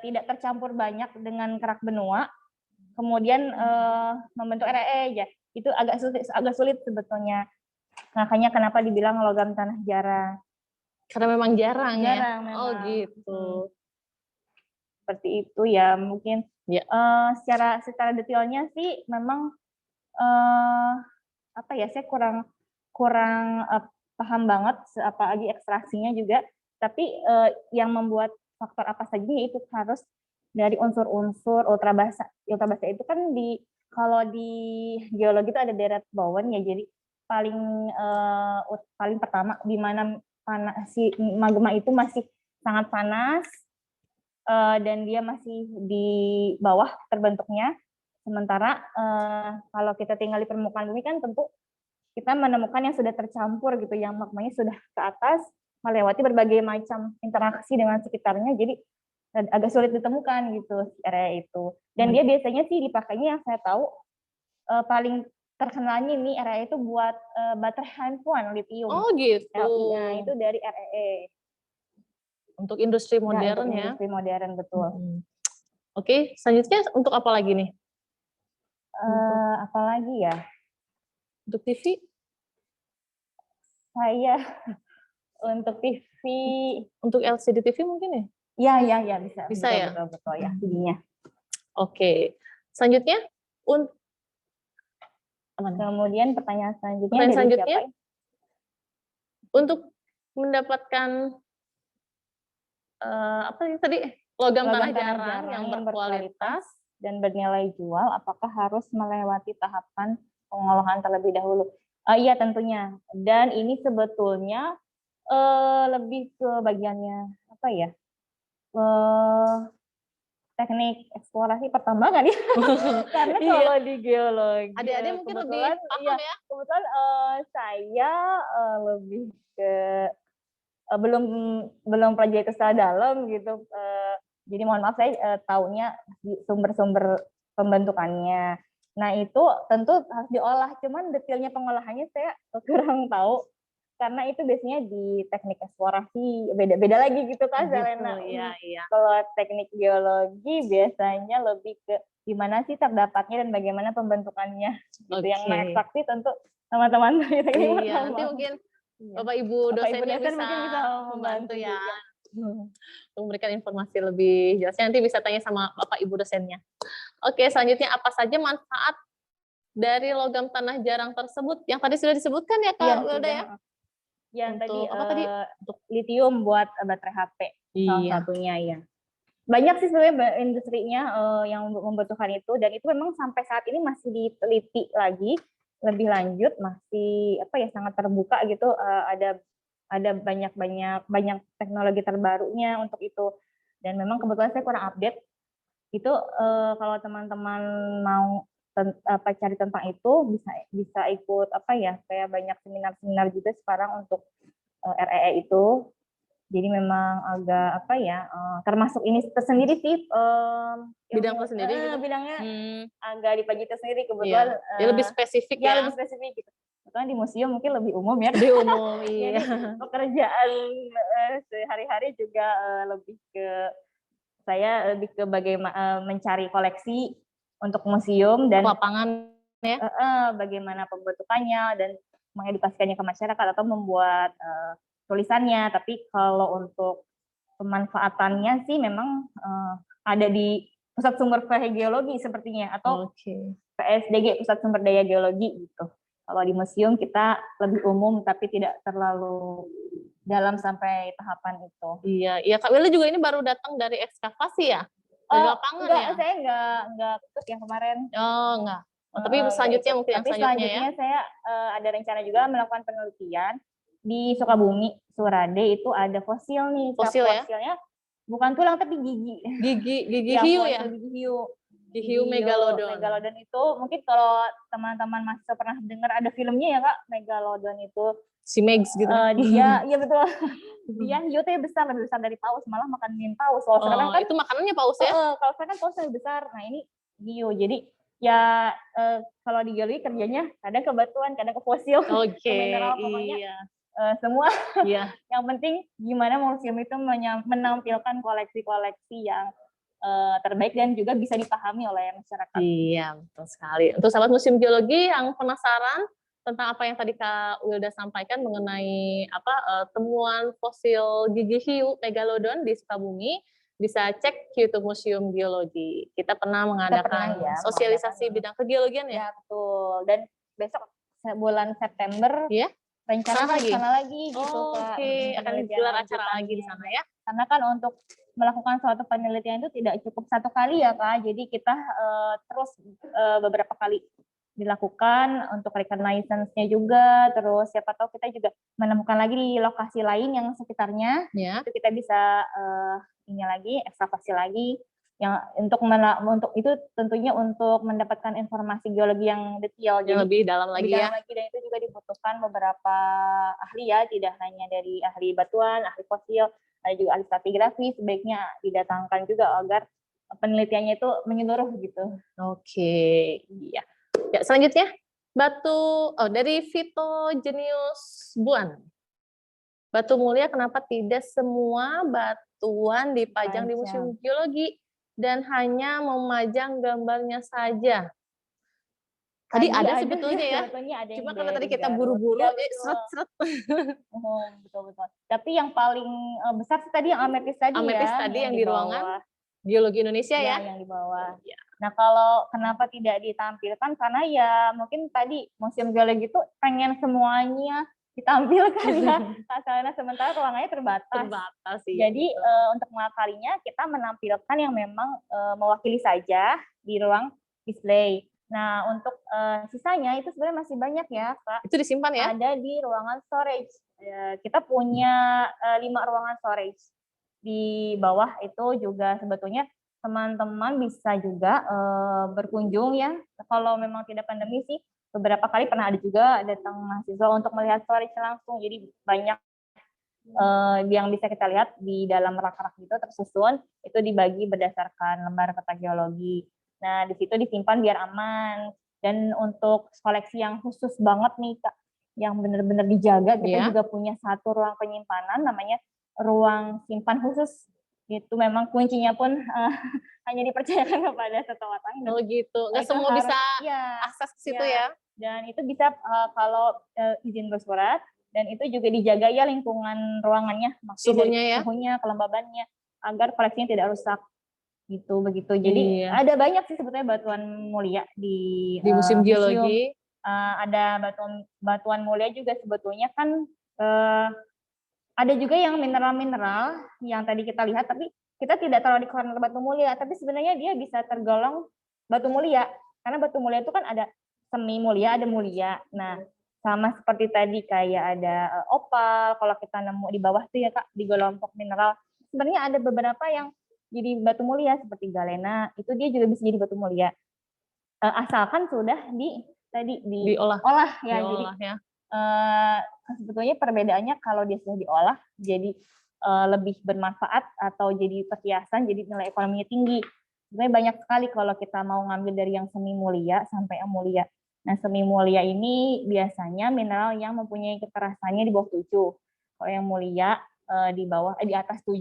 tidak tercampur banyak dengan kerak benua, kemudian membentuk REE ya. Itu agak sulit sebetulnya. Makanya kenapa dibilang logam tanah jarang. Karena memang jarang ya? Memang. Oh gitu. Seperti itu ya, mungkin ya. Secara detailnya sih memang saya kurang paham banget apalagi ekstraksinya juga. Tapi yang membuat faktor apa saja itu harus dari unsur-unsur ultra basah. Ultra basah itu kan kalau di geologi itu ada deret Bowen ya, jadi paling pertama di mana si magma itu masih sangat panas dan dia masih di bawah terbentuknya. Sementara kalau kita tinggal di permukaan bumi kan tentu kita menemukan yang sudah tercampur gitu, yang magmanya sudah ke atas melewati berbagai macam interaksi dengan sekitarnya, jadi agak sulit ditemukan gitu area itu. Dan dia biasanya sih dipakainya yang saya tahu paling terkenalnya ini area itu buat baterai handphone lithium. Oh gitu. Nah, itu dari REE. Untuk industri modern ya. Industri modern betul. Oke, selanjutnya untuk apa lagi nih? Apalagi ya? Untuk TV? Saya untuk TV, Untuk LCD TV mungkin ya bisa. Bisa betul, ya? Betul ya, TV-nya. Oke. Selanjutnya, Kemudian pertanyaan selanjutnya Pertanyaan dari selanjutnya? siapa? Untuk mendapatkan apa tadi? Logam tanah jarang yang berkualitas. dan bernilai jual, apakah harus melewati tahapan pengolahan terlebih dahulu? Iya tentunya. Dan ini sebetulnya lebih ke bagiannya apa ya? Teknik eksplorasi pertambangan ya. Karena kalau di geologi, adik-adik mungkin lebih paham ya. Kebetulan saya lebih ke belum pelajari itu secara dalam gitu. Jadi mohon maaf saya taunya sumber-sumber pembentukannya. Nah itu tentu harus diolah, cuman detailnya pengolahannya saya kurang tahu karena itu biasanya di teknik eksplorasi beda-beda lagi gitu kan, Selena. Iya. Kalau teknik geologi biasanya lebih ke gimana sih terdapatnya dan bagaimana pembentukannya. Gitu. Yang eksaksi tentu teman-teman dari teknik Iya, nanti mungkin Bapak Ibu dosennya bisa membantu ya. Untuk memberikan informasi lebih jelasnya nanti bisa tanya sama Bapak Ibu dosennya. Oke, selanjutnya apa saja manfaat dari logam tanah jarang tersebut? Yang tadi sudah disebutkan ya Kak Wilda ya? Yang tadi apa tadi? Untuk litium buat baterai HP salah satunya ya. Banyak sih sebenarnya industrinya yang membutuhkan itu, dan itu memang sampai saat ini masih diteliti lagi lebih lanjut, masih sangat terbuka gitu. Ada banyak teknologi terbarunya untuk itu, dan memang kebetulan saya kurang update itu. Kalau teman-teman mau cari tentang itu bisa ikut kayak banyak seminar juga sekarang untuk REE itu. Jadi memang agak termasuk ini tersendiri sih, bidang tersendiri gitu. Bidangnya agak dipelajari tersendiri kebetulan. Ya, lebih spesifik ya. Lebih spesifik gitu. Kebetulan di museum mungkin lebih umum ya. Lebih umum, iya. Jadi pekerjaan sehari-hari juga saya lebih ke bagaimana mencari koleksi untuk museum dan lapangan ya. Bagaimana pembentukannya dan mengedukasikannya ke masyarakat atau membuat tulisannya. Tapi kalau untuk pemanfaatannya sih memang ada di Pusat Sumber Geologi sepertinya, atau PSDG, Pusat Sumber Daya Geologi gitu. Kalau di museum kita lebih umum tapi tidak terlalu dalam sampai tahapan itu. Iya Kak Wilda juga ini baru datang dari ekskavasi ya? Dari lapangan enggak, ya? Saya enggak ikut yang kemarin. Oh enggak. Tapi selanjutnya mungkin yang selanjutnya ya? Saya ada rencana juga melakukan penelitian di Sukabumi, Surade. Itu ada fosil nih. Fosilnya bukan tulang tapi gigi. Gigi hiu ya? Gigi hiu megalodon. Megalodon itu mungkin kalau teman-teman masih pernah dengar ada filmnya ya Kak, Megalodon itu. Si Megs gitu. Iya betul. Dia hiu tuh besar, lebih besar dari paus, malah makanin paus. Kalau sekarang kan itu makanannya paus ya? Kalau sekarang kan paus lebih besar. Nah ini hiu. Jadi ya kalau di geologi kerjanya kadang ke batuan, kadang ke fosil, ke mineral, pokoknya semua. Iya. Yang penting gimana museum itu menampilkan koleksi-koleksi yang terbaik dan juga bisa dipahami oleh masyarakat. Iya, betul sekali. Untuk sahabat Museum Geologi yang penasaran tentang apa yang tadi Kak Wilda sampaikan mengenai temuan fosil gigi hiu megalodon di Sukabumi, bisa cek YouTube Museum Geologi. Kita pernah mengadakan sosialisasi bidang kegeologian ya? Ya, betul. Dan besok bulan September rencana sana lagi gitu Kak. Akan digelar acara lagi di sana ya? Karena kan untuk melakukan suatu penelitian itu tidak cukup satu kali ya Kak. Jadi kita terus beberapa kali dilakukan untuk reconnaissance-nya juga. Terus siapa tahu kita juga menemukan lagi di lokasi lain yang sekitarnya. Itu kita bisa ekskavasi lagi. Yang untuk itu tentunya untuk mendapatkan informasi geologi yang detail, yang lebih dalam lagi ya. Dan itu juga dibutuhkan beberapa ahli ya, tidak hanya dari ahli batuan, ahli fosil, ada juga ahli stratigrafi. Sebaiknya didatangkan juga agar penelitiannya itu menyeluruh gitu. Iya. Ya, selanjutnya dari Vito Genius Buan. Batu mulia kenapa tidak semua batuan dipajang di Museum Geologi dan hanya memajang gambarnya saja? Tadi ada sebetulnya ya. Sebetulnya ada yang Cuma karena tadi dari kita Garut. buru-buru, Ya, seret-seret. betul. Tapi yang paling besar sih tadi yang ametis tadi Ametis ya. tadi yang di di ruangan bawah. Geologi Indonesia Ya, ya. yang di bawah. Ya. Nah, kalau kenapa tidak ditampilkan? Karena ya mungkin tadi Museum Geologi itu pengen semuanya ditampilkan ya. Karena sementara ruangannya terbatas. Terbatas sih. Jadi untuk mengakalinya kita menampilkan yang memang mewakili saja di ruang display. Nah, untuk sisanya itu sebenarnya masih banyak ya, Kak. Itu disimpan ya? Ada di ruangan storage. Kita punya 5 ruangan storage. Di bawah itu juga sebetulnya teman-teman bisa juga berkunjung ya. Kalau memang tidak pandemi sih, beberapa kali pernah ada juga datang mahasiswa untuk melihat storage langsung. Jadi banyak yang bisa kita lihat di dalam rak-rak itu tersusun, itu dibagi berdasarkan lembar peta geologi. Nah, di situ disimpan biar aman. Dan untuk koleksi yang khusus banget nih, Kak, yang benar-benar dijaga, kita juga punya satu ruang penyimpanan namanya ruang simpan khusus. Itu memang kuncinya pun hanya dipercayakan kepada ketua tamu. Oh gitu, nggak semua bisa akses ke situ ya? Dan itu bisa kalau izin bersurat, dan itu juga dijaga ya lingkungan ruangannya, suhunya ya? Suhunya, kelembabannya, agar koleksinya tidak rusak. Gitu, begitu. Jadi ada banyak sih sebetulnya batuan mulia di Museum Geologi. Ada batuan mulia juga sebetulnya kan ada juga yang mineral-mineral yang tadi kita lihat, tapi kita tidak taruh di corner batu mulia, tapi sebenarnya dia bisa tergolong batu mulia, karena batu mulia itu kan ada semi mulia, ada mulia. Nah, sama seperti tadi kayak ada opal, kalau kita nemu di bawah tuh ya Kak, di kelompok mineral, sebenarnya ada beberapa yang jadi batu mulia seperti galena, itu dia juga bisa jadi batu mulia. Asalkan sudah diolah ya. Jadi ya. Sebetulnya perbedaannya kalau dia sudah diolah jadi lebih bermanfaat atau jadi perhiasan, jadi nilai ekonominya tinggi. Sebenarnya banyak sekali kalau kita mau ngambil dari yang semi mulia sampai yang mulia. Nah, semi mulia ini biasanya mineral yang mempunyai kekerasannya di bawah 7. Kalau yang mulia di atas 7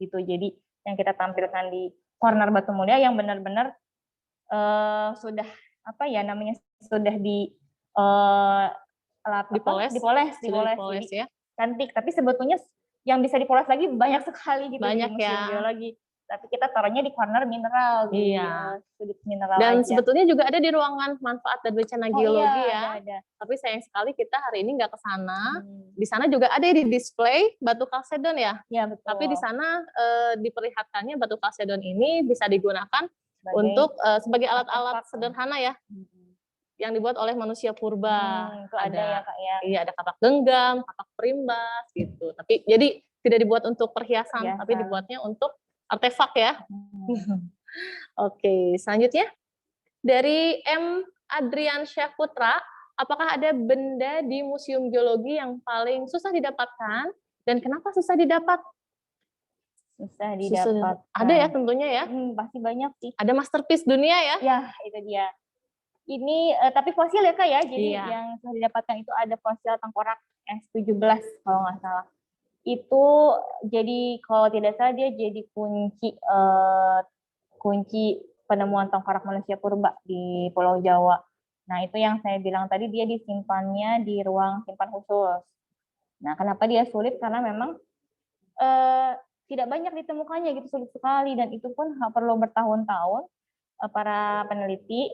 gitu. Jadi yang kita tampilkan di corner batu mulia yang benar-benar sudah sudah dipoles ya. Cantik. Tapi sebetulnya yang bisa dipoles lagi banyak sekali gitu banyak di Museum Geologi. Tapi kita taruhnya di corner mineral, sudut mineral. Dan aja. sebetulnya juga ada di ruangan manfaat dan bencana geologi ya. Ada. Tapi sayang sekali kita hari ini nggak ke sana. Di sana juga ada di display batu kalsedon ya. Iya, betul. Tapi di sana diperlihatkannya batu kalsedon ini bisa digunakan sebagai alat-alat sederhana ya. Yang dibuat oleh manusia purba. Itu ada ya Kak ya. Iya, ada kapak genggam, kapak perimbas gitu. Tapi jadi tidak dibuat untuk perhiasan, tapi dibuatnya untuk artefak ya. Oke, selanjutnya dari M. Adrian Syahputra, apakah ada benda di Museum Geologi yang paling susah didapatkan dan kenapa susah didapat? Susah didapat. Ada ya tentunya ya. Pasti banyak sih. Ada masterpiece dunia ya? Ya, itu dia. Ini tapi fosil ya Kak ya. Jadi yang susah didapatkan itu ada fosil tengkorak S17 kalau nggak salah. Itu jadi kalau tidak salah dia jadi kunci penemuan tengkorak manusia purba di Pulau Jawa. Nah, itu yang saya bilang tadi, dia disimpannya di ruang simpan khusus. Nah, kenapa dia sulit? Karena memang tidak banyak ditemukannya gitu, sulit sekali, dan itu pun perlu bertahun-tahun para peneliti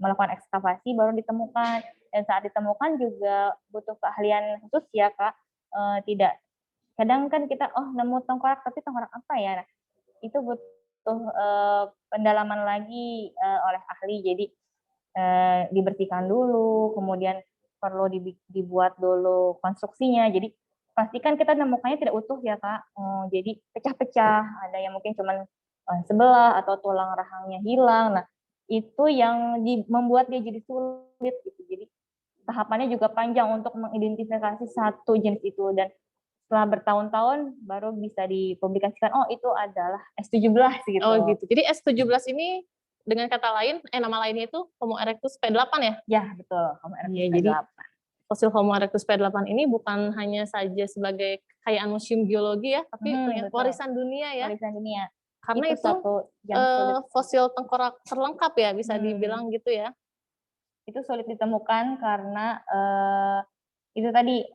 melakukan ekskavasi baru ditemukan. Dan saat ditemukan juga butuh keahlian khusus ya Kak. Kadang kan kita nemu tengkorak tapi tengkorak apa ya? Nah, itu butuh pendalaman lagi oleh ahli. Jadi dibersihkan dulu, kemudian perlu dibuat dulu konstruksinya. Jadi pastikan kita nemukannya tidak utuh ya Kak. Jadi pecah-pecah, ada yang mungkin cuma sebelah atau tulang rahangnya hilang. Nah, itu yang membuat dia jadi sulit gitu. Jadi tahapannya juga panjang untuk mengidentifikasi satu jenis itu, dan setelah bertahun-tahun baru bisa dipublikasikan, itu adalah S17 gitu. Oh gitu. Jadi S17 ini dengan kata lain, nama lainnya itu Homo erectus P8 ya? Ya, betul. Homo erectus P8. Jadi fosil Homo erectus P8 ini bukan hanya saja sebagai kekayaan Museum Geologi ya, tapi warisan dunia ya. Warisan dunia. Karena itu fosil tengkorak terlengkap ya, bisa dibilang gitu ya. itu sulit ditemukan karena itu tadi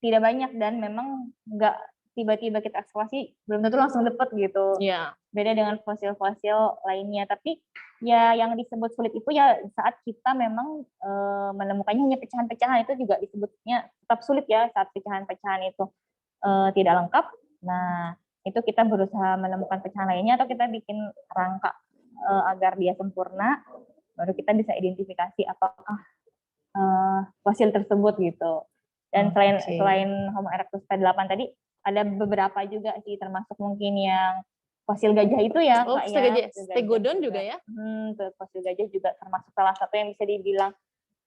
tidak banyak dan memang nggak tiba-tiba kita eksplorasi belum tentu langsung dapat gitu. Iya. Beda dengan fosil-fosil lainnya. Tapi ya yang disebut sulit itu ya saat kita memang menemukannya hanya pecahan-pecahan, itu juga disebutnya tetap sulit ya saat pecahan-pecahan itu tidak lengkap. Nah, itu kita berusaha menemukan pecahan lainnya atau kita bikin rangka agar dia sempurna, baru kita bisa identifikasi apakah fosil tersebut gitu. Dan selain Homo erectus P8 tadi, ada beberapa juga sih, termasuk mungkin yang fosil gajah itu ya, Oh, Kak, fosil gajah. Fosil Stegodon juga ya? Fosil gajah juga termasuk salah satu yang bisa dibilang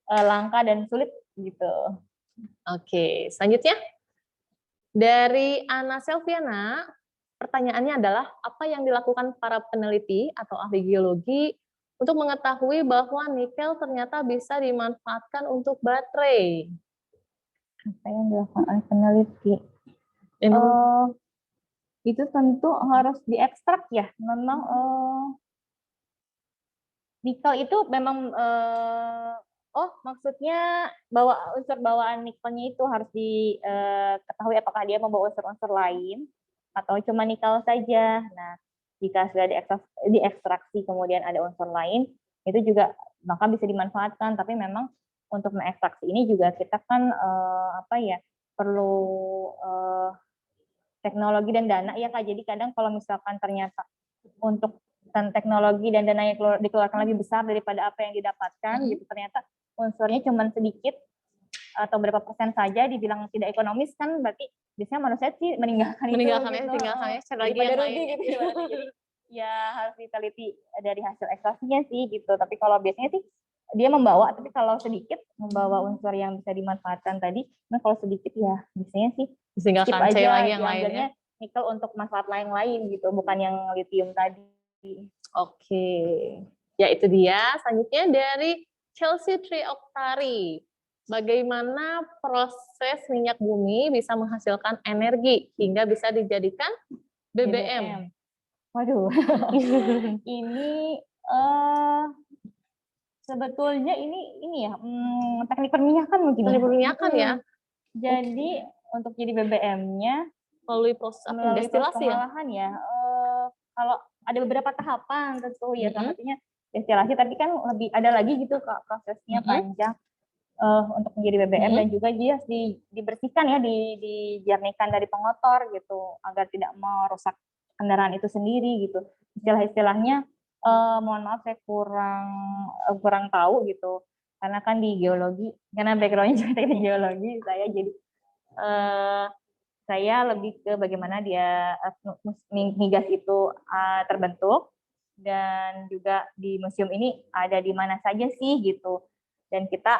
langka dan sulit gitu. Oke, selanjutnya dari Ana Selviana, pertanyaannya adalah apa yang dilakukan para peneliti atau ahli geologi untuk mengetahui bahwa nikel ternyata bisa dimanfaatkan untuk baterai? Apa yang dilakukan oleh peneliti? Ini Itu tentu harus diekstrak ya. Memang nikel itu memang maksudnya unsur bawaan nikelnya itu harus diketahui apakah dia membawa unsur-unsur lain atau cuma nikel saja. Nah, jika sudah diekstraksi kemudian ada unsur lain, itu juga maka bisa dimanfaatkan. Tapi memang untuk mengekstraksi ini juga kita kan perlu teknologi dan dana ya Kak. Jadi kadang kalau misalkan ternyata untuk teknologi dan dana yang dikeluarkan lebih besar daripada apa yang didapatkan gitu, ternyata unsurnya cuma sedikit atau berapa persen saja dibilang tidak ekonomis, kan berarti biasanya manusia sih meninggalkannya secara lagi daripada yang rugi lain. gitu. Jadi ya harus diteliti dari hasil ekstraksinya sih gitu. Tapi kalau biasanya sih dia membawa, tapi kalau sedikit membawa unsur yang bisa dimanfaatkan tadi, nah kalau sedikit ya biasanya sih skip Tinggalkan aja, lagi yang lainnya. nikel untuk manfaat lain gitu, bukan yang lithium tadi. Oke, ya itu dia. Selanjutnya dari Chelsea Trioktari, bagaimana proses minyak bumi bisa menghasilkan energi hingga bisa dijadikan BBM? Waduh, ini sebetulnya ini ya teknik perminyakan mungkin. Teknik perminyakan ya. Jadi untuk jadi BBM-nya melalui proses destilasi ya. Kalau ada beberapa tahapan tentu ya, salah satunya destilasi, tapi kan lebih ada lagi gitu Kak, prosesnya panjang untuk menjadi BBM dan juga dia harus dibersihkan ya, dijernihkan dari pengotor gitu agar tidak merusak kendaraan itu sendiri gitu. Istilah-istilahnya mohon maaf saya kurang tahu gitu, karena kan di geologi, karena background-nya juga teknik geologi, saya jadi saya lebih ke bagaimana dia migas itu terbentuk, dan juga di museum ini ada di mana saja sih gitu. Dan kita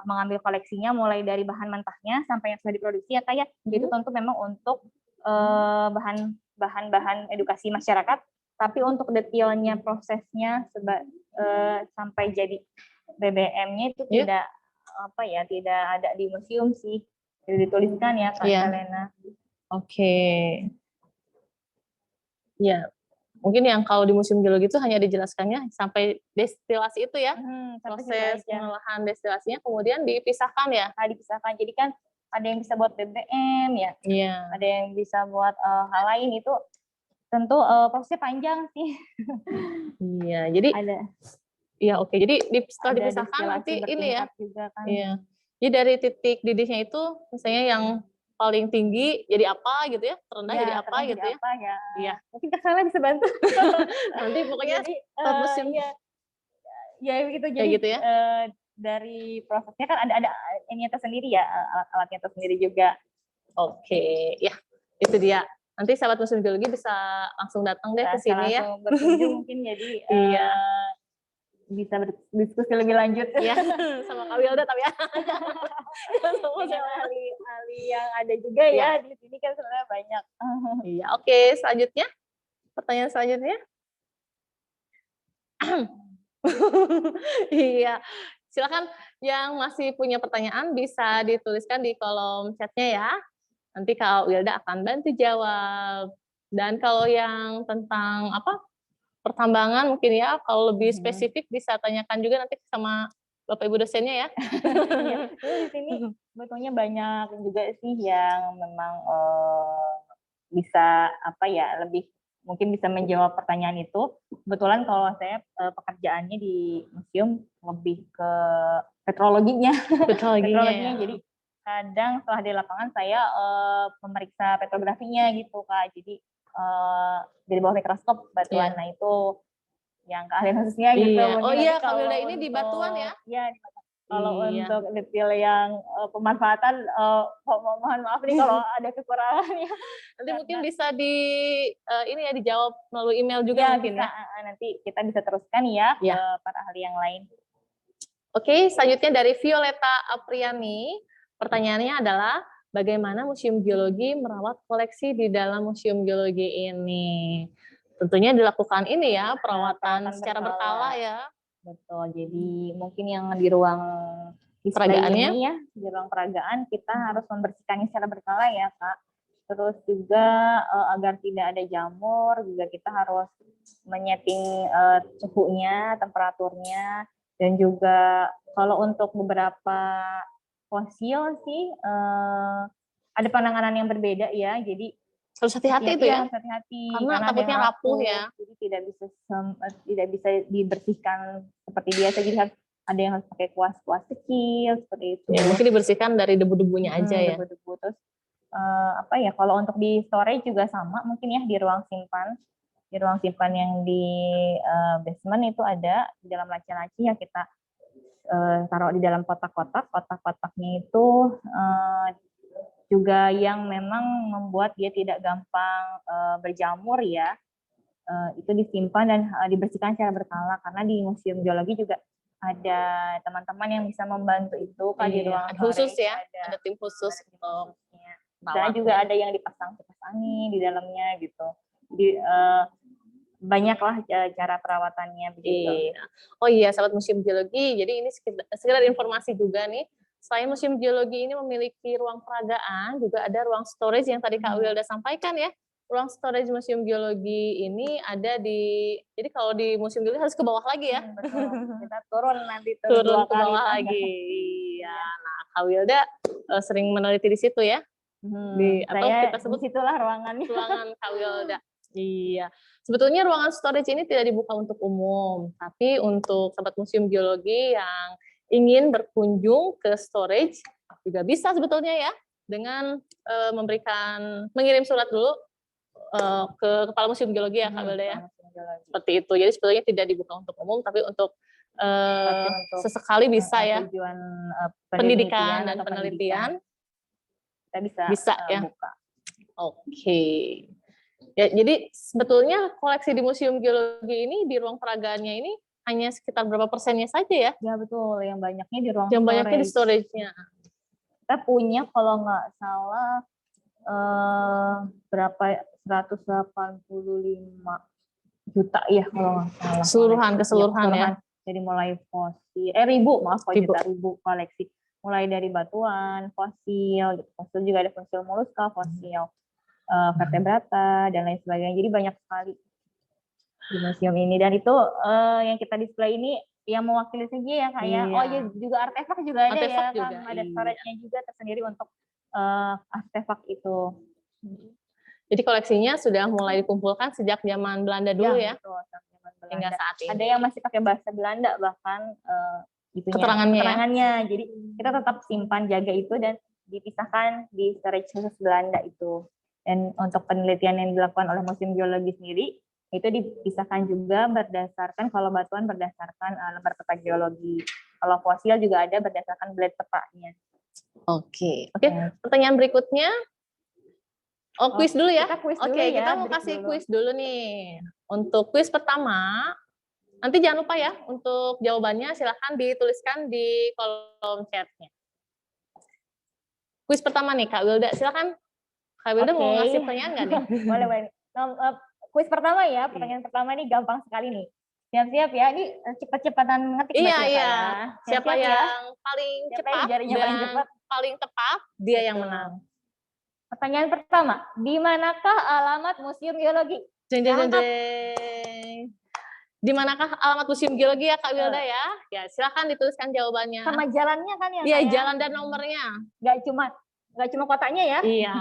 mengambil koleksinya mulai dari bahan mentahnya sampai yang sudah diproduksi ya kayak itu tentu memang untuk bahan edukasi masyarakat, tapi untuk detailnya prosesnya sampai jadi BBM-nya itu tidak ada di museum sih. Tidak dituliskan ya Kak Selena. Oke. Ya, mungkin yang kalau di Museum Geologi itu hanya dijelaskannya sampai destilasi itu ya, proses pengolahan destilasinya kemudian dipisahkan ya. Dipisahkan. Jadi kan ada yang bisa buat BBM ya, ada yang bisa buat hal lain, itu tentu prosesnya panjang sih. Iya, jadi ada. Iya, oke. Jadi setelah dipisahkan nanti ini ya. Juga kan. Iya. Jadi dari titik didihnya itu misalnya yang paling tinggi jadi apa gitu ya, terendah jadi apa gitu ya. Iya. Mungkin Kak Salma bisa bantu. Nanti pokoknya museum ya gitu. Jadi gitu ya. Dari prosesnya kan ada ini tersendiri ya, alat-alatnya tersendiri juga. Oke, ya itu dia. Nanti sahabat Museum Geologi bisa langsung datang deh ke sini ya. Langsung berkunjung mungkin, jadi bisa berdiskusi lebih lanjut ya sama Kak Wilda, tapi ya ahli yang ada juga ya di sini kan sebenarnya banyak. Iya, oke. Selanjutnya, pertanyaan selanjutnya. Iya, silakan yang masih punya pertanyaan bisa dituliskan di kolom chatnya ya. Nanti Kak Wilda akan bantu jawab. Dan kalau yang tentang pertambangan mungkin ya, kalau lebih spesifik bisa tanyakan juga nanti sama Bapak Ibu dosennya ya. Iya, terus di sini sebetulnya banyak juga sih yang memang bisa apa ya, lebih mungkin bisa menjawab pertanyaan itu. Kebetulan kalau saya pekerjaannya di museum lebih ke petrologinya. Petrologinya, jadi kadang setelah di lapangan saya memeriksa petrografinya gitu Kak. Jadi dari bawah mikroskop batuan. Nah itu yang keahlian khususnya gitu. Oh iya, Kak Wilda ini di batuan ya? Iya, di batuan. Kalau untuk detail yang pemanfaatan, mohon maaf nih kalau ada kekurangannya. Nanti mungkin bisa ini ya dijawab melalui email juga mungkin bisa, ya. Nanti kita bisa teruskan ya ke para ahli yang lain. Oke, selanjutnya dari Violeta Apriani. Pertanyaannya adalah, bagaimana Museum Geologi merawat koleksi di dalam Museum Geologi ini? Tentunya dilakukan ini ya, perawatan secara berkala ya. Betul, jadi mungkin yang di ruang peragaannya ini ya, di ruang peragaan kita harus membersihkannya secara berkala ya Kak. Terus juga agar tidak ada jamur, juga kita harus menyeting suhunya, temperaturnya, dan juga kalau untuk beberapa fosil sih ada penanganan yang berbeda ya, jadi harus hati-hati itu ya, karena takutnya rapuh ya, jadi tidak bisa dibersihkan seperti biasa, jadi ada yang harus pakai kuas-kuas kecil seperti itu. Ya, mungkin dibersihkan dari debu-debunya aja ya. Debu-debu. Terus kalau untuk di storage juga sama mungkin ya, di ruang simpan yang di basement itu ada di dalam laci-laci ya, kita taruh di dalam kotak-kotaknya itu juga yang memang membuat dia tidak gampang berjamur ya, itu disimpan dan dibersihkan secara berkala, karena di Museum Geologi juga ada teman-teman yang bisa membantu itu Kak, di ruang khusus ya, ada tim khusus untuk dan juga ada yang dipasang kipas angin di dalamnya gitu. Jadi banyaklah cara perawatannya begitu. Oh iya, sahabat Museum Geologi, jadi ini sekedar informasi juga nih. Selain Museum Geologi ini memiliki ruang peragaan, juga ada ruang storage yang tadi Kak Wilda sampaikan ya. Ruang storage Museum Geologi ini ada jadi kalau di Museum Geologi harus ke bawah lagi ya. Betul. Kita turun nanti turun ke bawah lagi. Iya. Nah, Kak Wilda sering meneliti di situ ya. Atau kita sebut situlah ruangannya. Ruangan Kak Wilda. Iya. Sebetulnya ruangan storage ini tidak dibuka untuk umum, tapi untuk sahabat Museum Geologi yang ingin berkunjung ke storage juga bisa sebetulnya ya, dengan mengirim surat dulu ke Kepala Museum Geologi ya Kak Wilda ya. Seperti itu. Jadi sebetulnya tidak dibuka untuk umum, tapi untuk sesekali bisa ya. Tujuan pendidikan dan penelitian kita bisa ya. Buka. Oke. Ya, jadi sebetulnya koleksi di Museum Geologi ini di ruang peragaannya ini hanya sekitar berapa persennya saja ya? Ya betul, yang banyaknya di ruang storage. Yang banyaknya di storage-nya. Kita punya kalau nggak salah berapa 185 juta ya kalau nggak salah. Keseluruhan ya. Jadi mulai fosil, ribu koleksi. Mulai dari batuan, fosil, fosil juga ada fosil moluska, fosil vertebrata dan lain sebagainya. Jadi banyak sekali di museum ini, dan itu yang kita display ini yang mewakili saja ya Kak ya. Oh ya, juga artefak juga ada ya Kak. Ada storage-nya juga tersendiri untuk artefak itu. Jadi koleksinya sudah mulai dikumpulkan sejak zaman Belanda dulu ya. Betul, zaman Belanda. Hingga saat ini. Ada yang masih pakai bahasa Belanda bahkan keterangannya. Jadi kita tetap simpan, jaga itu, dan dipisahkan di storage khusus Belanda itu. Dan untuk penelitian yang dilakukan oleh Museum Geologi sendiri, itu dipisahkan juga berdasarkan, kalau batuan berdasarkan lembar peta geologi. Kalau fosil juga ada berdasarkan blade petanya. Oke. Pertanyaan berikutnya. Kuis dulu ya. Kita mau kasih kuis dulu nih. Untuk kuis pertama, nanti jangan lupa ya, untuk jawabannya silahkan dituliskan di kolom chatnya. Kuis pertama nih, Kak Wilda, silakan. Kak Wilda mau ngasih pertanyaan nggak nih? Boleh. Kuis pertama ya, pertanyaan pertama ini gampang sekali nih. Siap-siap ya, ini cepat-cepatan ngetik. Iya. Siapa yang paling cepat dan paling tepat, dia yang menang. Pertanyaan pertama, di manakah alamat Museum Geologi? Di manakah alamat Museum Geologi ya Kak Wilda ya? Ya, silakan dituliskan jawabannya. Sama jalannya kan ya? Iya, Kak, ya? jalan dan nomornya. Nggak cuma kotanya ya? Iya.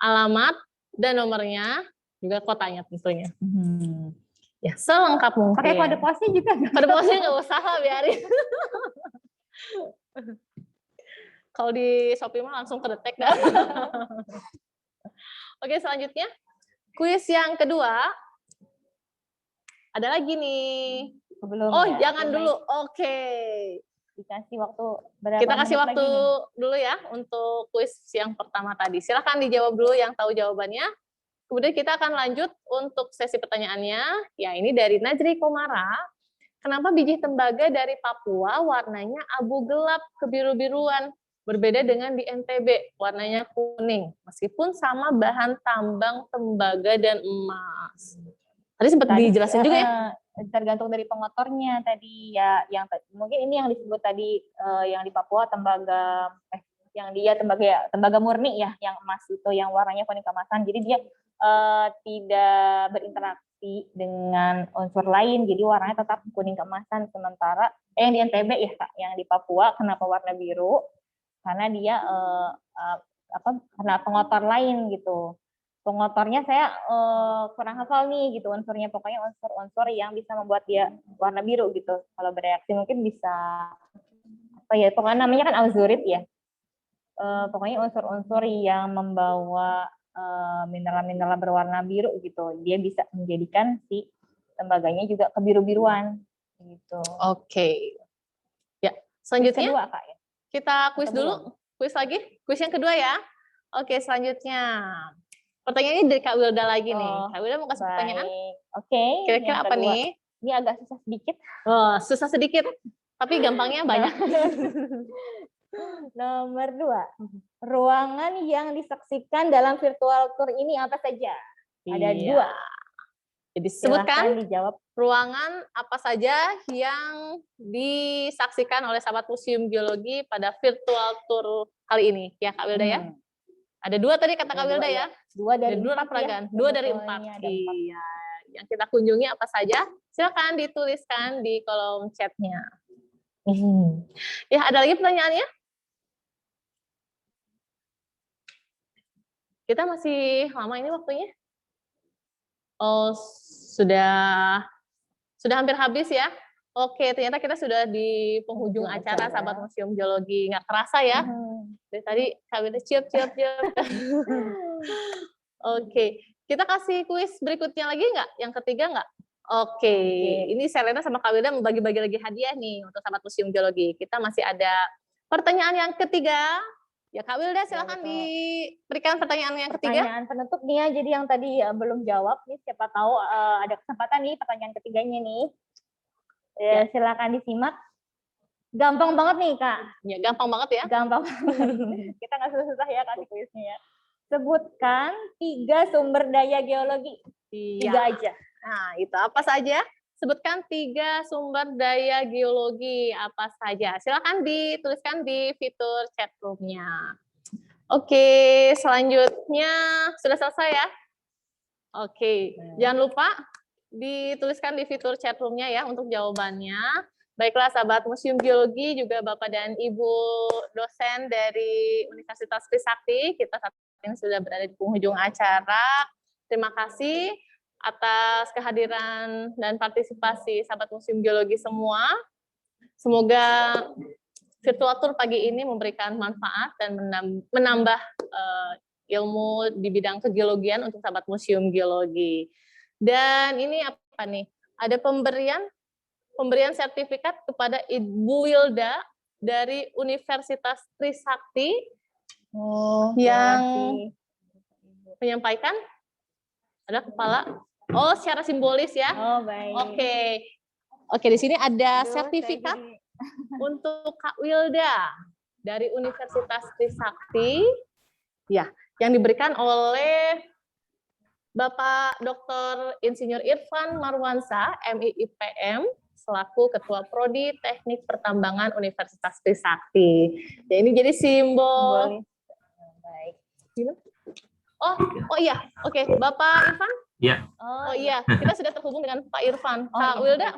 Alamat dan nomornya, juga kotanya tentunya. Ya, selengkap mungkin. Pakai kode posnya juga nggak? Kode posnya nggak usah lah, biarin. Kalau di Shopee mah langsung kedetek dah. Oke, selanjutnya. Kuis yang kedua. Ada lagi nih. Belum Oh, ya? jangan Belum dulu. Oke. dikasih waktu berapa Kita kasih menit waktu lagi nih? dulu ya untuk kuis yang pertama tadi. Silakan dijawab dulu yang tahu jawabannya. Kemudian kita akan lanjut untuk sesi pertanyaannya. Ya, ini dari Najri Komara. Kenapa biji tembaga dari Papua warnanya abu gelap kebiru-biruan? Berbeda dengan di NTB, warnanya kuning. Meskipun sama bahan tambang tembaga dan emas. Tadi sempat dijelasin juga ya? Tergantung dari pengotornya tadi ya, yang mungkin ini yang disebut tadi yang di Papua tembaga tembaga murni ya, yang emas itu yang warnanya kuning keemasan. Jadi dia tidak berinteraksi dengan unsur lain, jadi warnanya tetap kuning keemasan. Sementara yang di NTB ya Kak, yang di Papua kenapa warna biru? Karena dia karena pengotor lain gitu. Pengotornya saya kurang hafal nih gitu unsurnya, pokoknya unsur-unsur yang bisa membuat dia warna biru gitu. Kalau bereaksi mungkin bisa apa ya, pokoknya namanya kan azurit ya. Pokoknya unsur-unsur yang membawa mineral-mineral berwarna biru gitu, dia bisa menjadikan si tembaganya juga kebiru-biruan gitu. Oke. Ya, Kuis selanjutnya kedua Kak ya. kita kuis Atau dulu. Kuis lagi. Kuis yang kedua ya. Oke, selanjutnya. Pertanyaannya dari Kak Wilda lagi nih. Oh, Kak Wilda mau kasih pertanyaan? Oke. Kira-kira yang apa kedua. nih? Ini agak susah sedikit. Oh, susah sedikit. Tapi gampangnya banyak. Nomor 2. Ruangan yang disaksikan dalam virtual tour ini apa saja? Ada 2. Jadi sebutkan Silahkan dijawab. ruangan apa saja yang disaksikan oleh sahabat Museum Geologi pada virtual tour kali ini. Ya Kak Wilda ya? Ada 2 tadi kata Kak Wilda ya? 2 dari 4 peragaan. ya. 2 dari 4. Sebetulnya ada 4. Iya. Yang kita kunjungi apa saja? Silakan dituliskan di kolom chatnya. Ya, ada lagi pertanyaannya? Kita masih lama ini waktunya? Oh, sudah hampir habis ya? Oke, ternyata kita sudah di penghujung acara sahabat Museum Geologi. Nggak kerasa ya? Dari tadi kami ciap. Oke, kita kasih kuis berikutnya lagi nggak? Yang ketiga nggak? Oke, ini Selena sama Kak Wilda membagi-bagi lagi hadiah nih untuk sahabat Museum Geologi. Kita masih ada pertanyaan yang ketiga. Ya Kak Wilda silahkan diberikan pertanyaan yang ketiga. Pertanyaan penutup nih ya, jadi yang tadi belum jawab nih, siapa tahu ada kesempatan nih pertanyaan ketiganya nih. Silakan disimak. Gampang banget nih Kak. Ya gampang banget ya. Gampang banget. Kita nggak susah-susah ya kasih kuisnya ya. Sebutkan 3 sumber daya geologi. 3 aja. Nah itu apa saja? Sebutkan 3 sumber daya geologi apa saja. Silakan dituliskan di fitur chat room-nya. Oke, selanjutnya sudah selesai ya? Oke, jangan lupa dituliskan di fitur chat room-nya ya untuk jawabannya. Baiklah sahabat Museum Geologi, juga Bapak dan Ibu dosen dari Universitas Trisakti, kita saat ini sudah berada di penghujung acara. Terima kasih atas kehadiran dan partisipasi sahabat Museum Geologi semua. Semoga virtual tour pagi ini memberikan manfaat dan menambah ilmu di bidang kegeologian untuk sahabat Museum Geologi. Dan ini apa nih? Ada pemberian sertifikat kepada Ibu Wilda dari Universitas Trisakti yang menyampaikan. Ada kepala. Oh, secara simbolis ya. Oh, baik. Oke, di sini ada sertifikat untuk Kak Wilda dari Universitas Trisakti. Ya, yang diberikan oleh Bapak Dr. Insinyur Irfan Marwansa, MIIPM, selaku Ketua Prodi Teknik Pertambangan Universitas Trisakti. Ya, ini jadi simbol. Baik. Oh iya, oke. Bapak Irfan, Ya, Oh iya, kita sudah terhubung dengan Pak Irfan. Oh, Kak iya. Wilda?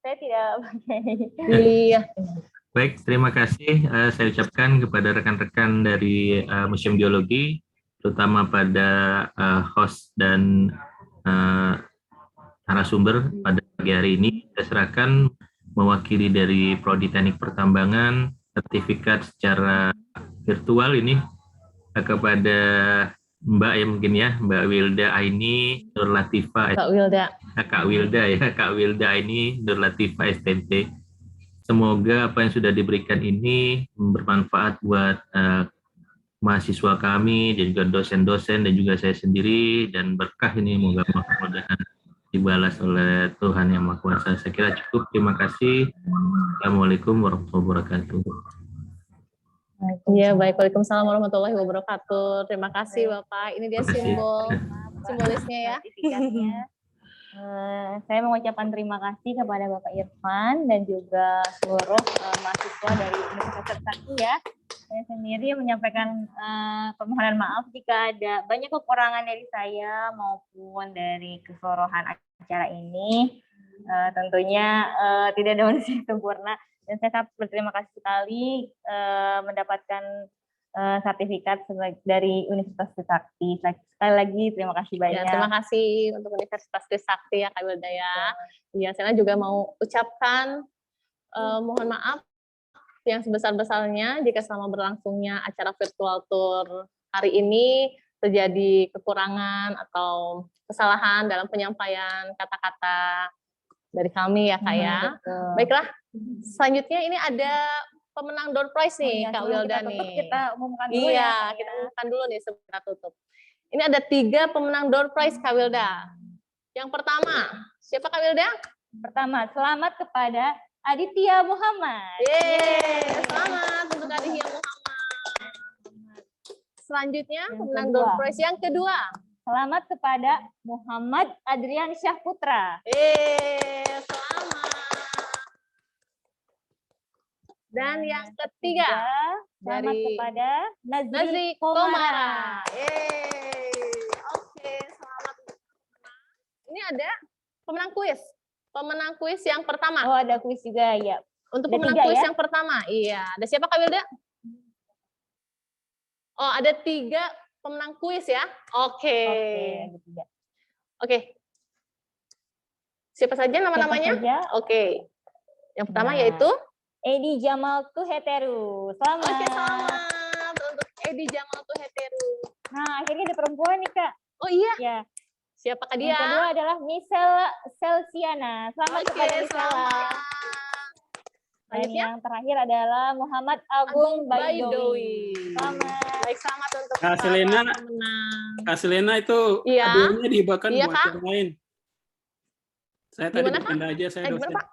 Saya tidak pakai. Iya. baik, terima kasih saya ucapkan kepada rekan-rekan dari Museum Geologi, terutama pada host dan narasumber pada pagi hari ini. Saya serahkan mewakili dari Prodi Teknik Pertambangan sertifikat secara virtual ini kepada Mbak ya mungkin ya, Mbak Wilda Aini Nur Latifa, Kak Wilda. Kak Wilda ya, Kak Wilda Aini Nur Latifa STMT. Semoga apa yang sudah diberikan ini bermanfaat buat mahasiswa kami dan juga dosen-dosen dan juga saya sendiri, dan berkah ini mudah-mudahan dibalas oleh Tuhan Yang Maha Kuasa. Saya kira cukup. Terima kasih. Assalamualaikum warahmatullahi wabarakatuh. Iya, baik. Waalaikumsalam warahmatullahi wabarakatuh. Terima kasih Bapak. Ini dia Terima kasih. simbolisnya ya. Sertifikatnya. Saya mengucapkan terima kasih kepada Bapak Irfan dan juga seluruh mahasiswa dari Universitas Trisakti ya. Saya sendiri menyampaikan permohonan maaf jika ada banyak kekurangan dari saya maupun dari keseluruhan acara ini. Tentunya tidak ada manusia yang sempurna, dan saya sangat berterima kasih sekali mendapatkan sertifikat dari Universitas Trisakti. Sekali lagi terima kasih banyak. Ya, terima kasih untuk Universitas Trisakti ya Kak Wilda ya. Iya, saya juga mau ucapkan mohon maaf yang sebesar-besarnya jika selama berlangsungnya acara virtual tour hari ini terjadi kekurangan atau kesalahan dalam penyampaian kata-kata dari kami ya Kak ya. Baiklah, selanjutnya ini ada pemenang door prize nih Kak Wilda nih. Kita umumkan dulu ya. Kita umumkan dulu nih sebelum kita tutup. Ini ada 3 pemenang door prize Kak Wilda. Yang pertama, siapa Kak Wilda? Pertama, selamat kepada Aditya Muhammad. Yeay, selamat untuk Aditya Muhammad. Selanjutnya, pemenang door prize yang kedua. Selamat kepada Muhammad Adrian Syahputra. Selamat. Dan yang ketiga, selamat dari kepada Nazri Komara. Oke, selamat. Ini ada pemenang kuis. Pemenang kuis yang pertama. Oh, ada kuis juga ya. Untuk ada pemenang 3, kuis ya? yang pertama. Iya, ada siapa Kak Wilda? Oh, ada 3 pemenang kuis ya. Oke. Oke. Siapa saja nama-namanya? Oke. Yang pertama yaitu Edi Jamal Tuheteru. Selamat. Oke, selamat untuk Edi Jamal Tuheteru. Nah, akhirnya ada perempuan nih, Kak. Oh iya? Ya. Siapakah dia? Yang kedua adalah Michelle Celsiana. Selamat kepada Michelle. Dan yang terakhir adalah Muhammad Agung Baidowi. Selamat. Baik, selamat untuk Kak Selena. Kak Selena itu hadiahnya dihibahkan buat yang lain. Saya tadi bercanda aja, saya dosen. Gimana, Pak?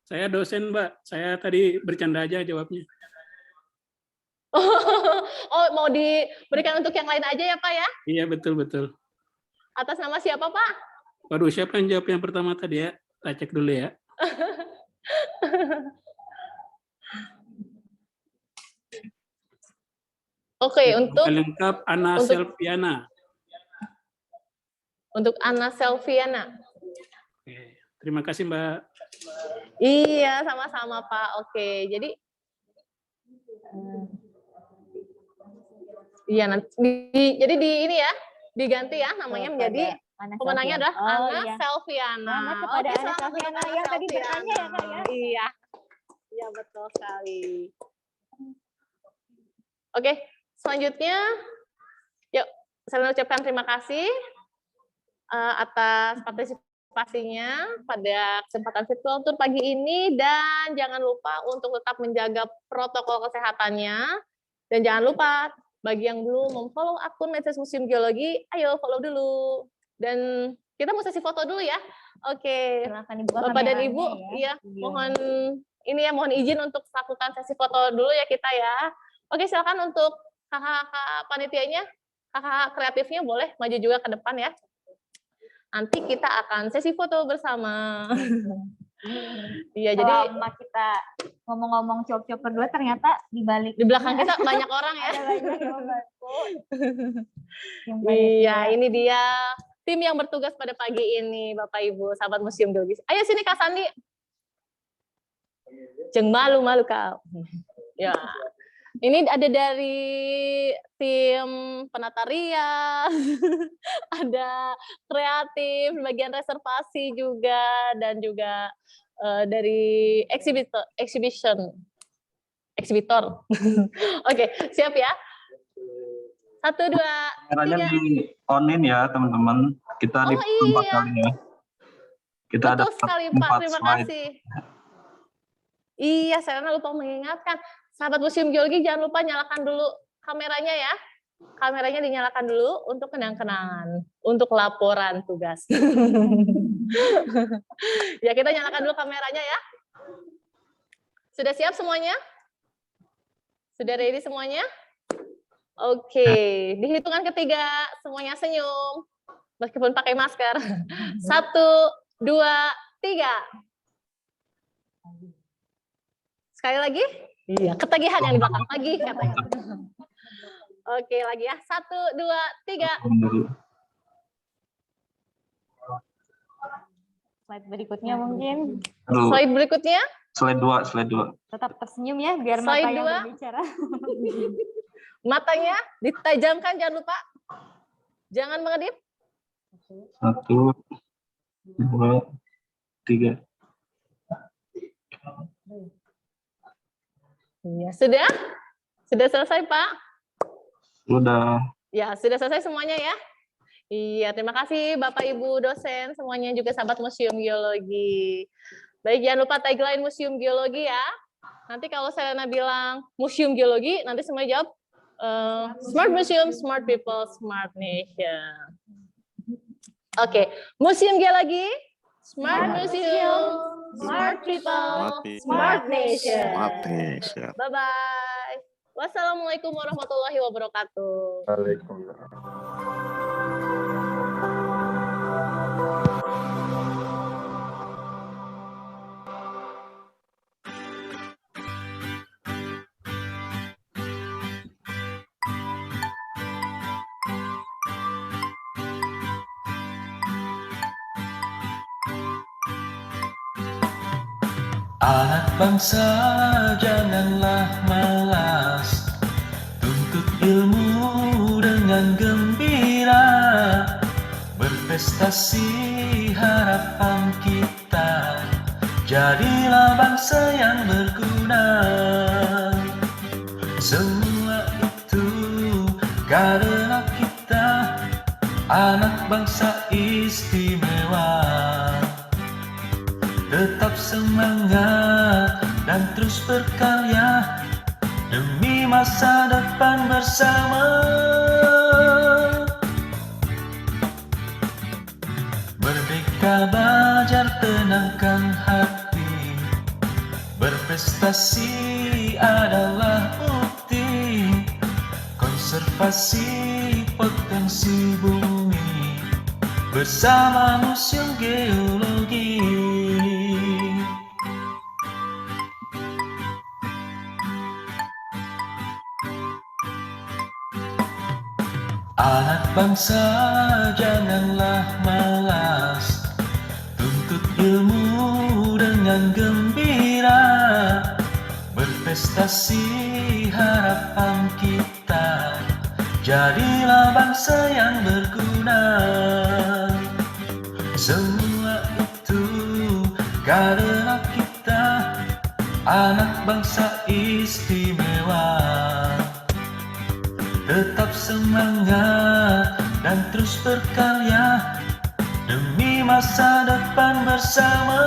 Saya dosen, Mbak. Saya tadi bercanda aja jawabnya. Oh, mau diberikan untuk yang lain aja ya, Pak ya? Iya, betul-betul. Atas nama siapa, Pak? Waduh, siapa yang jawab yang pertama tadi ya? Kita cek dulu ya. Oke, untuk lengkap Ana Selviana. Untuk Ana Selviana. Oke, terima kasih, Mbak. Iya, sama-sama Pak. Oke, jadi iya nanti jadi di ini ya, diganti ya namanya menjadi pemenangnya adalah Ana Selviana. Selamat kepada Ana Selviana yang tadi bertanya ya, Kak ya. Iya. Iya, betul sekali. Oke, selanjutnya yuk saya ucapkan terima kasih atas partisipasinya pada kesempatan virtual tour pagi ini, dan jangan lupa untuk tetap menjaga protokol kesehatannya, dan jangan lupa bagi yang belum memfollow akun medsos Museum Geologi, ayo follow dulu, dan kita mau sesi foto dulu ya. Oke, Bapak dan Ibu, ya mohon ini ya, mohon izin untuk melakukan sesi foto dulu ya kita ya. Oke, silakan untuk kakak panitianya, kakak kreatifnya boleh maju juga ke depan ya. Nanti kita akan sesi foto bersama. Iya, jadi selama kita ngomong-ngomong cop-cop berdua, ternyata di belakang kita banyak orang ya. Ada banyak yang membantu. Iya, ini dia tim yang bertugas pada pagi ini, Bapak Ibu, sahabat Museum Geologi. Ayo sini Kak Sandi. Jeng malu-malu Kak. Ya. Ini ada dari tim penata rias, ada kreatif, bagian reservasi juga, dan juga dari eksibitor. Oke, siap ya? 1, 2, 3. Kameranya di onin ya teman-teman. Kita di 4 kali ya. Kita betul ada sekali 4 Pak, terima slide. kasih. Iya, saya lupa mengingatkan. Sahabat Museum Geologi jangan lupa nyalakan dulu kameranya ya. Kameranya dinyalakan dulu untuk kenang-kenangan, untuk laporan tugas. Ya, kita nyalakan dulu kameranya ya. Sudah siap semuanya? Sudah ready semuanya? Oke, di hitungan ketiga semuanya senyum. Meskipun pakai masker. 1, 2, 3. Sekali lagi? Iya, ketagihan yang di belakang lagi katanya. Oke, lagi ya. 1, 2, 3. Slide berikutnya mungkin. Slide berikutnya. Slide 2. Tetap tersenyum ya, biar Slide mata yang 2. berbicara. Matanya ditajamkan, jangan lupa. Jangan mengedip. 1, 2, 3. Iya, sudah? Sudah selesai, Pak? Sudah. Ya, sudah selesai semuanya ya? Iya, terima kasih Bapak Ibu dosen, semuanya juga sahabat Museum Geologi. Baik, jangan lupa tagline Museum Geologi ya. Nanti kalau Selena bilang Museum Geologi, nanti semuanya jawab Smart Museum, Smart People, Smart Nation. Oke, Museum Geologi, Smart Museum, Smart People, Smart Nation. Bye-bye. Wassalamualaikum warahmatullahi wabarakatuh. Waalaikumsalam. Anak bangsa janganlah malas, tuntut ilmu dengan gembira, berprestasi harapan kita, jadilah bangsa yang berguna. Semua itu karena kita anak bangsa istimewa. Tetap semangat dan terus berkarya demi masa depan bersama. Merdeka belajar tenangkan hati, berprestasi adalah bukti, konservasi potensi bumi bersama Museum Geologi. Anak bangsa janganlah malas, tuntut ilmu dengan gembira, berprestasi harapan kita, jadilah bangsa yang berguna. Semua itu karena kita anak bangsa istimewa. Tetap semangat dan terus berkarya demi masa depan bersama.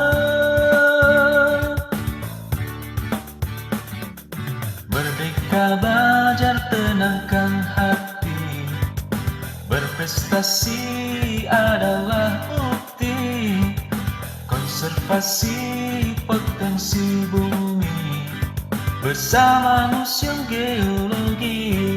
Merdeka belajar tenangkan hati, berprestasi adalah bukti, konservasi potensi bumi bersama Museum Geologi.